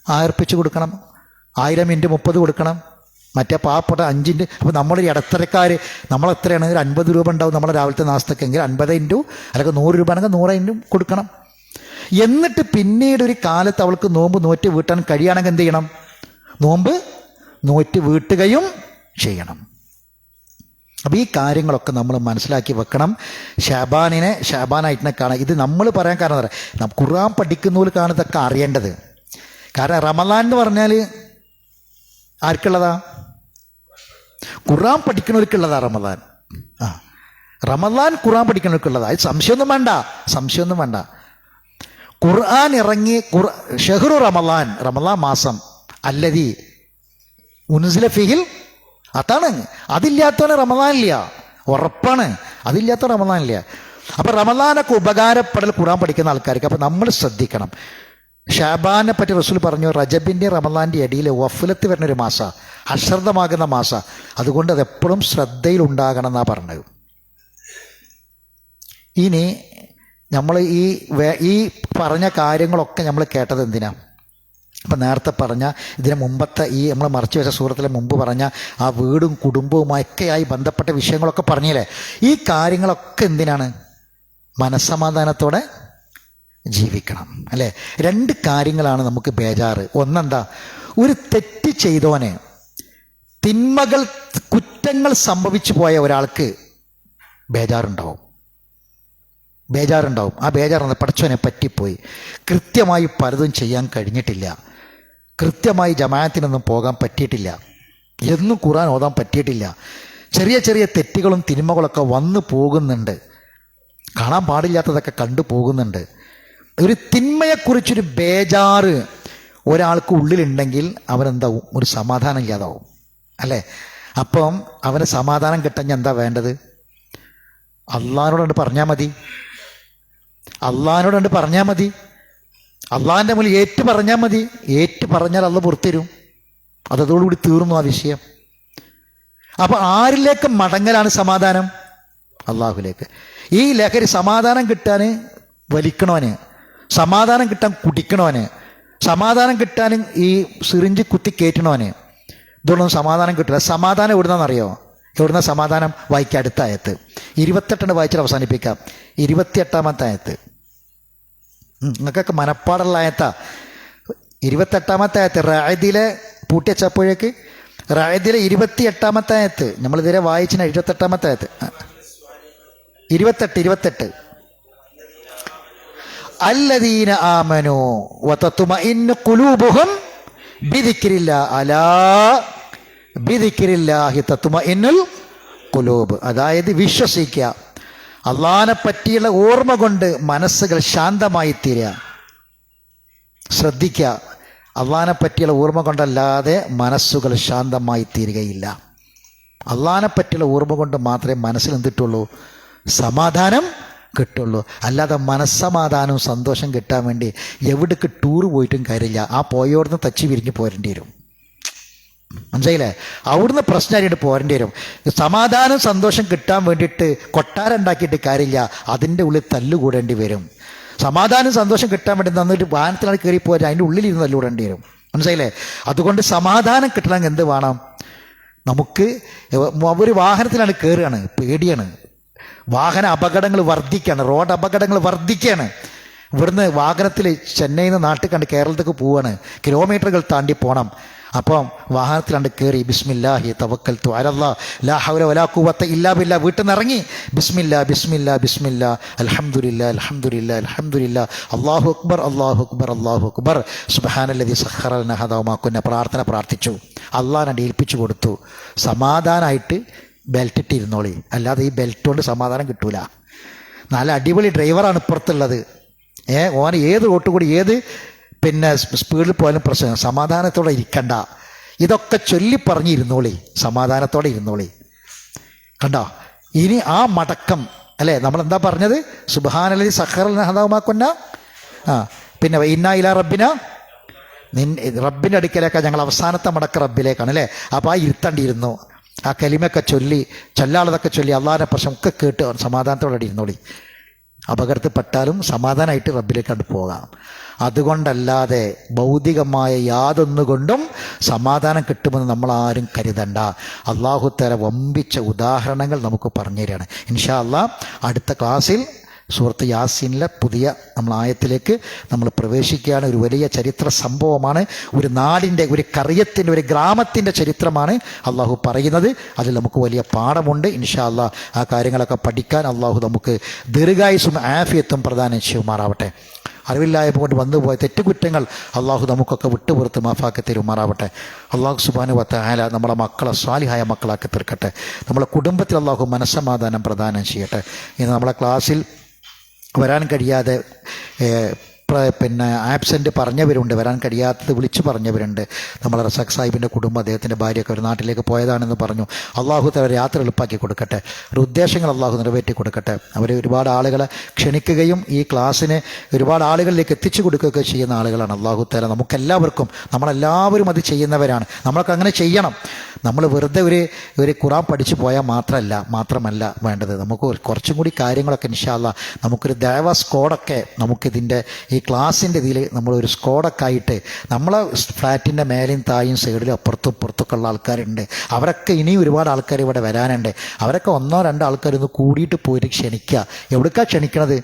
1000 റുപ്യ കൊടുക്കണം. 1000 ഇൻറ്റു 30 കൊടുക്കണം. മറ്റേ പാവപ്പെട്ട 5. അപ്പോൾ നമ്മളൊരു ഇടത്തരക്കാർ നമ്മളെത്രയാണ്? ഒരു 50 രൂപ ഉണ്ടാവും നമ്മളെ രാവിലത്തെ നാസ്തക്കെങ്കിൽ 50 ഇൻറ്റു അല്ലെങ്കിൽ 100 രൂപ ആണെങ്കിൽ 100 ഇൻറ്റു കൊടുക്കണം. എന്നിട്ട് പിന്നീട് ഒരു കാലത്ത് അവൾക്ക് നോമ്പ് നോറ്റ് വീട്ടാൻ കഴിയുകയാണെങ്കിൽ എന്ത് ചെയ്യണം? നോമ്പ് നോറ്റ് വീട്ടുകയും ചെയ്യണം. അപ്പോൾ ഈ കാര്യങ്ങളൊക്കെ നമ്മൾ മനസ്സിലാക്കി വെക്കണം. ഷാബാനായിട്ടിനെ കാണാം. ഇത് നമ്മൾ പറയാൻ കാരണം എന്താ പറയുക, ഖുർആൻ പഠിക്കുന്നവർക്കാണ് ഇതൊക്കെ അറിയേണ്ടത്. കാരണം റമദാൻ എന്ന് പറഞ്ഞാൽ ആർക്കുള്ളതാ? ഖുർആൻ പഠിക്കുന്നവർക്കുള്ളതാ റമദാൻ. റമദാൻ ഖുർആൻ പഠിക്കുന്നവർക്കുള്ളതാ. അത് സംശയമൊന്നും വേണ്ട. ഖുർആൻ ഇറങ്ങി ഷഹ്റു റമദാൻ മാസം അല്ലദീ ഉൻസില ഫീഹിൽ, അതാണ്. അതില്ലാത്തവന് റമദാനില്ല, ഉറപ്പാണ്. അതില്ലാത്ത റമദാനില്ല. അപ്പം റമദാനൊക്കെ ഉപകാരപ്പെടൽ ഖുർആൻ പഠിക്കുന്ന ആൾക്കാർക്ക്. അപ്പം നമ്മൾ ശ്രദ്ധിക്കണം. ഷാബാനെ പറ്റി റസൂൽ പറഞ്ഞു, റജബിൻ്റെ റമദാൻ്റെ ഇടയിൽ വഫ്ലത്ത് വരുന്നൊരു മാസമാണ്, അശ്രദ്ധമാകുന്ന മാസമാണ്, അതുകൊണ്ട് അതെപ്പോഴും ശ്രദ്ധയിലുണ്ടാകണം എന്നാണ് പറഞ്ഞത്. ഇനി നമ്മൾ ഈ പറഞ്ഞ കാര്യങ്ങളൊക്കെ നമ്മൾ കേട്ടത് എന്തിനാണ്? അപ്പം നേരത്തെ പറഞ്ഞ ഇതിന് മുമ്പത്തെ ഈ നമ്മൾ മറച്ചു വെച്ച സൂറത്തിലെ മുമ്പ് പറഞ്ഞ ആ വീടും കുടുംബവുമൊക്കെയായി ബന്ധപ്പെട്ട വിഷയങ്ങളൊക്കെ പറഞ്ഞില്ലേ? ഈ കാര്യങ്ങളൊക്കെ എന്തിനാണ്? മനസ്സമാധാനത്തോടെ ജീവിക്കണം, അല്ലേ? രണ്ട് കാര്യങ്ങളാണ് നമുക്ക് ബേജാറ്. ഒന്നെന്താ? ഒരു തെറ്റ് ചെയ്തോനെ, കുറ്റങ്ങൾ സംഭവിച്ചു പോയ ഒരാൾക്ക് ബേജാറുണ്ടാവും. ആ ബേജാറെന്ന് പഠിച്ചവനെ പറ്റിപ്പോയി, കൃത്യമായി പലതും ചെയ്യാൻ കഴിഞ്ഞിട്ടില്ല, കൃത്യമായി ജമാഅത്തിനൊന്നും പോകാൻ പറ്റിയിട്ടില്ല, എന്നും ഖുർആൻ ഓതാൻ പറ്റിയിട്ടില്ല, ചെറിയ ചെറിയ തെറ്റുകളും തിന്മകളൊക്കെ വന്നു പോകുന്നുണ്ട്, കാണാൻ പാടില്ലാത്തതൊക്കെ കണ്ടു പോകുന്നുണ്ട്. ഒരു തിന്മയെക്കുറിച്ചൊരു ബേജാറ് ഒരാൾക്ക് ഉള്ളിലുണ്ടെങ്കിൽ അവനെന്താവും? ഒരു സമാധാനം ഇല്ലാതാവും, അല്ലേ? അപ്പം അവന് സമാധാനം കിട്ടാൻ എന്താ വേണ്ടത്? അള്ളാഹിനോട് പറഞ്ഞാൽ മതി, അള്ളാഹിൻ്റെ മുന്നിൽ ഏറ്റു പറഞ്ഞാൽ മതി. ഏറ്റു പറഞ്ഞാൽ അള്ളാഹ് പുറത്തരും. അതോടുകൂടി തീർന്നു ആ വിഷയം. അപ്പം ആരിലേക്ക് മടങ്ങലാണ് സമാധാനം? അള്ളാഹുലേക്ക്. ഈ ലഹരി സമാധാനം കിട്ടാൻ വലിക്കണവന്, സമാധാനം കിട്ടാൻ കുടിക്കണവന്, സമാധാനം കിട്ടാൻ ഈ സിറിഞ്ച് കുത്തി കയറ്റണവന്, ഇതുകൊണ്ടൊന്നും സമാധാനം കിട്ടില്ല. സമാധാനം എവിടുന്നാണെന്നറിയോ? എവിടുന്ന സമാധാനം? വായിക്കുക, അടുത്ത ആയത്ത് 28 വായിച്ചിട്ട് അവസാനിപ്പിക്കാം. 28 ആയത്ത് നിങ്ങൾക്കൊക്കെ മനപ്പാടുള്ള ആയത്താ. 28 ആയത്ത് റഅദിലെ പൂട്ടിയച്ചപ്പോഴേക്ക് റഅദിലെ 28 ആയത്ത് നമ്മളിതുവരെ വായിച്ചിന്. 28 ആയത്ത് 28 അല്ലദീന ആമനൂ വതത്മഇന്നു ഖുലൂബുഹും ബിദിക്രില്ലാഹ് അലാ ബിദിക്രില്ലാഹി തത്മഇന്നുൽ ഖുലൂബ്. അതായത് വിശ്വസിക്കുക, അള്ളാഹിനെ പറ്റിയുള്ള ഓർമ്മ കൊണ്ട് മനസ്സുകൾ ശാന്തമായി തീരുക. ശ്രദ്ധിക്കുക, അള്ളാഹിനെ പറ്റിയുള്ള ഓർമ്മ കൊണ്ടല്ലാതെ മനസ്സുകൾ ശാന്തമായി തീരുകയില്ല. അള്ളാഹിനെ പറ്റിയുള്ള ഓർമ്മ കൊണ്ട് മാത്രമേ മനസ്സിൽ എന്തിട്ടുള്ളൂ? സമാധാനം കിട്ടുള്ളൂ. അല്ലാതെ മനസ്സമാധാനവും സന്തോഷം കിട്ടാൻ വേണ്ടി എവിടേക്ക് ടൂർ പോയിട്ടും കാര്യമില്ല. ആ പോയോടുന്ന് തച്ചി വിരിഞ്ഞ് പോരേണ്ടി വരും. മനസ്സിലായില്ലേ? അവിടുന്ന് പ്രശ്നമായിട്ട് പോരേണ്ടി വരും. സമാധാനം സന്തോഷം കിട്ടാൻ വേണ്ടിയിട്ട് കൊട്ടാരം ഉണ്ടാക്കിയിട്ട് കാര്യമില്ല, അതിൻ്റെ ഉള്ളിൽ തല്ലുകൂടേണ്ടി വരും. സമാധാനം സന്തോഷം കിട്ടാൻ വേണ്ടി നന്നൊരു വാഹനത്തിലാണ് കയറി പോരാ, അതിൻ്റെ ഉള്ളിലിരുന്ന് തല്ലുകൂടേണ്ടി വരും. മനസ്സിലായില്ലേ? അതുകൊണ്ട് സമാധാനം കിട്ടണമെങ്കിൽ എന്ത് വേണം? നമുക്ക് ഒരു വാഹനത്തിലാണ് കയറുകയാണ്, പേടിയാണ്, വാഹന അപകടങ്ങൾ വർദ്ധിക്കുകയാണ്, റോഡ് അപകടങ്ങൾ വർദ്ധിക്കുകയാണ്. ഇവിടുന്ന് വാഹനത്തിൽ ചെന്നൈയിൽ നിന്ന് നാട്ടിൽ കണ്ട് കേരളത്തേക്ക് പോവാണ്, കിലോമീറ്ററുകൾ താണ്ടി പോകണം. അപ്പം വാഹനത്തിലാണ്ട് കയറി ബിസ്മില്ലാഹി തവക്കൽതു അലല്ലാഹ് ലാ ഹൗല വലാ ഖുവത ഇല്ലാ ബില്ലാ, വീട്ടിൽ നിന്ന് ഇറങ്ങി ബിസ്മില്ലാ ബിസ്മില്ലാ ബിസ്മില്ലാ അൽഹംദുലില്ലാ അൽഹംദുലില്ലാ അൽഹംദുലില്ലാ അല്ലാഹു അക്ബർ അല്ലാഹു അക്ബർ അല്ലാഹു അക്ബർ സുബ്ഹാനല്ലദീ സഖറ ലനാ ഹദാ വമാ കുന്നാ പ്രാർത്ഥിച്ചു. അള്ളാഹിനെ ഏൽപ്പിച്ചു കൊടുത്തു. സമാധാനമായിട്ട് ബെൽറ്റ് ഇട്ടിരുന്നോളി, അല്ലാതെ ഈ ബെൽറ്റ് കൊണ്ട് സമാധാനം കിട്ടൂല. നല്ല അടിപൊളി ഡ്രൈവറാണ് ഇപ്പുറത്തുള്ളത്, ഓൻ ഏത് റോട്ട് കൂടി ഏത് സ്പീഡിൽ പോയാലും പ്രശ്നം, സമാധാനത്തോടെ ഇരിക്കണ്ട. ഇതൊക്കെ ചൊല്ലി പറഞ്ഞിരുന്നോളി, സമാധാനത്തോടെ ഇരുന്നോളി. കണ്ടോ? ഇനി ആ മടക്കം അല്ലേ നമ്മളെന്താ പറഞ്ഞത്? സുബ്ഹാനല്ലദീ സഖറ ലനാ ഹദാ വമാ കുന്നാ, പിന്നെ ഇന്നാ ഇലാ റബ്ബിനാ, റബ്ബിൻ്റെ അടുക്കലേക്കാണ് ഞങ്ങൾ അവസാനത്തെ മടക്ക റബ്ബിലേക്കാണ്, അല്ലേ? അപ്പോൾ ആ ഇരുത്തണ്ടിയിരുന്നു, ആ കലിമയൊക്കെ ചൊല്ലാളതൊക്കെ ചൊല്ലി അള്ളാഹിൻ്റെ പ്രശ്നം ഒക്കെ കേട്ട് സമാധാനത്തോടെ ഇരുന്നോളി. അപകടത്തിൽപ്പെട്ടാലും സമാധാനമായിട്ട് റബ്ബിലേക്ക് കണ്ടു പോകാം. അതുകൊണ്ടല്ലാതെ ഭൗതികമായ യാതൊന്നുകൊണ്ടും സമാധാനം കിട്ടുമെന്ന് നമ്മളാരും കരുതണ്ട. അള്ളാഹു തആല വമ്പിച്ച ഉദാഹരണങ്ങൾ നമുക്ക് പറഞ്ഞു തരികയാണ്. ഇൻഷാ അള്ളാഹ് അടുത്ത ക്ലാസ്സിൽ സൂറത്ത് യാസീനിലെ പുതിയ നമ്മൾ ആയത്തിലേക്ക് നമ്മൾ പ്രവേശിക്കുകയാണ്. ഒരു വലിയ ചരിത്ര സംഭവമാണ്, ഒരു നാടിൻ്റെ, ഒരു കറിയത്തിൻ്റെ, ഒരു ഗ്രാമത്തിൻ്റെ ചരിത്രമാണ് അള്ളാഹു പറയുന്നത്. അതിൽ നമുക്ക് വലിയ പാഠമുണ്ട്. ഇൻഷാ അള്ളാഹ് ആ കാര്യങ്ങളൊക്കെ പഠിക്കാൻ അള്ളാഹു നമുക്ക് ദീർഘായുസ്സും ആഫിയത്തും പ്രദാനം ചെയ്യുമാറാവട്ടെ. അറിവില്ലായ്മ കൊണ്ട് വന്നുപോയ തെറ്റുകുറ്റങ്ങൾ അള്ളാഹു നമുക്കൊക്കെ വിട്ടുപുറത്ത് മാഫാക്കി തരുമാറാവട്ടെ. അള്ളാഹു സുബ്ഹാനഹു വ തആല നമ്മളെ മക്കളെ സ്വാലിഹായ മക്കളാക്കി തീർക്കട്ടെ. നമ്മളെ കുടുംബത്തിൽ അള്ളാഹു മനസ്സമാധാനം പ്രദാനം ചെയ്യട്ടെ. ഇന്ന് നമ്മളെ ക്ലാസ്സിൽ വരാൻ കഴിയാതെ പിന്നെ ആബ്സെൻ്റ് പറഞ്ഞവരുണ്ട്, വരാൻ കഴിയാത്തത് വിളിച്ചു പറഞ്ഞവരുണ്ട്. നമ്മളെ റസാഖ് സാഹിബിൻ്റെ കുടുംബം, അദ്ദേഹത്തിൻ്റെ ഭാര്യയൊക്കെ ഒരു നാട്ടിലേക്ക് പോയതാണെന്ന് പറഞ്ഞു. അള്ളാഹു തആല യാത്ര എളുപ്പാക്കി കൊടുക്കട്ടെ, ഒരു ഉദ്ദേശങ്ങൾ അള്ളാഹു നിറവേറ്റി കൊടുക്കട്ടെ. അവർ ഒരുപാട് ആളുകളെ ക്ഷണിക്കുകയും ഈ ക്ലാസ്സിനെ ഒരുപാട് ആളുകളിലേക്ക് എത്തിച്ചു കൊടുക്കുകയൊക്കെ ചെയ്യുന്ന ആളുകളാണ്. അള്ളാഹു തആല നമുക്കെല്ലാവർക്കും, നമ്മളെല്ലാവരും അത് ചെയ്യുന്നവരാണ്, നമ്മളൊക്കെ അങ്ങനെ ചെയ്യണം. നമ്മൾ വെറുതെ ഒരു ഖുർആൻ പഠിച്ചു പോയാൽ മാത്രമല്ല വേണ്ടത്. നമുക്ക് കുറച്ചും കൂടി കാര്യങ്ങളൊക്കെ ഇൻഷാ അല്ലാഹ് നമുക്കൊരു ദഅവ സ്ക്വാഡൊക്കെ നമുക്കിതിൻ്റെ ഈ ക്ലാസ്സിൻ്റെ ഇതിൽ നമ്മളൊരു സ്ക്വാഡൊക്കെ ആയിട്ട് നമ്മളെ ഫ്ലാറ്റിൻ്റെ മേലെയും തായും സൈഡിലും അപ്പുറത്തും ഇപ്പുറത്തൊക്കെ ഉള്ള ആൾക്കാരുണ്ട്. അവരൊക്കെ ഇനിയും ഒരുപാട് ആൾക്കാർ ഇവിടെ വരാനുണ്ട്. അവരൊക്കെ 1-2 ആൾക്കാരൊന്ന് കൂടിയിട്ട് പോയിട്ട് ക്ഷണിക്കുക. എവിടേക്കാണ് ക്ഷണിക്കണത്?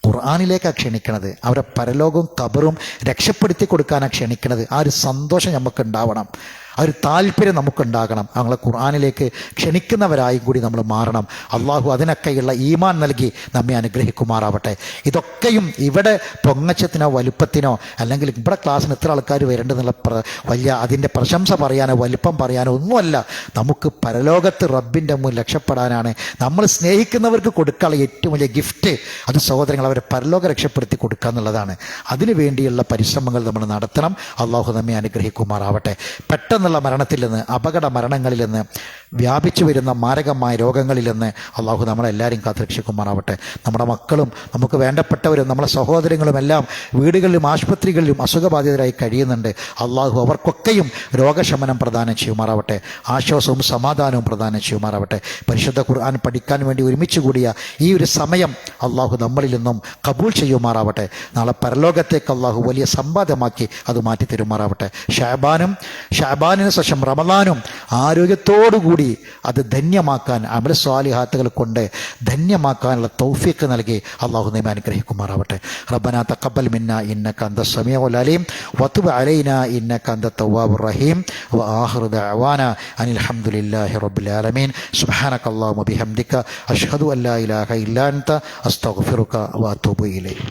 ഖുർആനിലേക്കാണ് ക്ഷണിക്കണത്. അവരെ പരലോകവും ഖബറും രക്ഷപ്പെടുത്തി കൊടുക്കാനാണ് ക്ഷണിക്കണത്. ആ ഒരു സന്തോഷം നമുക്ക് ഉണ്ടാവണം, ആ ഒരു താല്പര്യം നമുക്കുണ്ടാകണം. ഞങ്ങളെ ഖുർആനിലേക്ക് ക്ഷണിക്കുന്നവരായും കൂടി നമ്മൾ മാറണം. അള്ളാഹു അതിനൊക്കെയുള്ള ഈമാൻ നൽകി നമ്മെ അനുഗ്രഹിക്കുമാറാവട്ടെ. ഇതൊക്കെയും ഇവിടെ പൊങ്ങച്ചത്തിനോ വലുപ്പത്തിനോ അല്ലെങ്കിൽ ഇവിടെ ക്ലാസ്സിന് എത്ര ആൾക്കാർ വരേണ്ടെന്നുള്ള വലിയ അതിൻ്റെ പ്രശംസ പറയാനോ വലിപ്പം പറയാനോ ഒന്നുമല്ല. നമുക്ക് പരലോകത്ത് റബ്ബിൻ്റെ മുന്നിൽ രക്ഷപ്പെടാനാണ്. നമ്മൾ സ്നേഹിക്കുന്നവർക്ക് കൊടുക്കാനുള്ള ഏറ്റവും വലിയ ഗിഫ്റ്റ് അത് സഹോദരങ്ങൾ അവരെ പരലോകം രക്ഷപ്പെടുത്തി കൊടുക്കുക എന്നുള്ളതാണ്. അതിനു വേണ്ടിയുള്ള പരിശ്രമങ്ങൾ നമ്മൾ നടത്തണം. അള്ളാഹു നമ്മെ അനുഗ്രഹിക്കുമാറാവട്ടെ. പെട്ടെന്നുള്ള മരണത്തിൽ നിന്ന്, അപകട മരണങ്ങളിൽ നിന്ന്, വ്യാപിച്ചു വരുന്ന മാരകമായ രോഗങ്ങളിൽ നിന്ന് അള്ളാഹു നമ്മളെല്ലാവരും കാത്തുരക്ഷിക്കുമാറാവട്ടെ. നമ്മുടെ മക്കളും നമുക്ക് വേണ്ടപ്പെട്ടവരും നമ്മളെ സഹോദരങ്ങളും എല്ലാം വീടുകളിലും ആശുപത്രികളിലും അസുഖബാധിതരായി കഴിയുന്നുണ്ട്. അള്ളാഹു അവർക്കൊക്കെയും രോഗശമനം പ്രദാനം ചെയ്യുമാറാവട്ടെ, ആശ്വാസവും സമാധാനവും പ്രദാനം ചെയ്യുമാറാവട്ടെ. പരിശുദ്ധ ഖുർആൻ പഠിക്കാൻ വേണ്ടി ഒരുമിച്ച് കൂടിയ ഈ ഒരു സമയം അള്ളാഹു നമ്മളിൽ നിന്നും കബൂൽ ചെയ്യുമാറാവട്ടെ. നാളെ പരലോകത്തേക്ക് അള്ളാഹു വലിയ സമ്പാദ്യമാക്കി അത് മാറ്റി തരുമാറാവട്ടെ. ഷഅബാനിന് ശേഷം റമളാനും ആരോഗ്യത്തോടുകൂടി അത് ധന്യമാക്കാൻ അമൽ സ്വാലിഹാത്തുകൾ കൊണ്ട് ധന്യമാക്കാനുള്ള തൗഫീഖ് നൽകി അള്ളാഹു നമ്മെ അനുഗ്രഹിക്കുമാറാവട്ടെ. റബ്ബനാ തഖബ്ബൽ മിന്നാ ഇന്നക അൻതസ് സമീഉൽ അലീം വതുബ് അലൈനാ ഇന്നക അൻതത് തവ്വാബുർ റഹീം വആഖിറു ദഅവാനാ അനിൽ ഹംദുലില്ലാഹി റബ്ബിൽ ആലമീൻ. സുബ്ഹാനകല്ലാഹുമ്മ ബിഹംദിക അഷ്ഹദു അൻ ലാ ഇലാഹ ഇല്ലാ അൻത അസ്തഗ്ഫിറുക വഅതൂബു ഇലൈക്.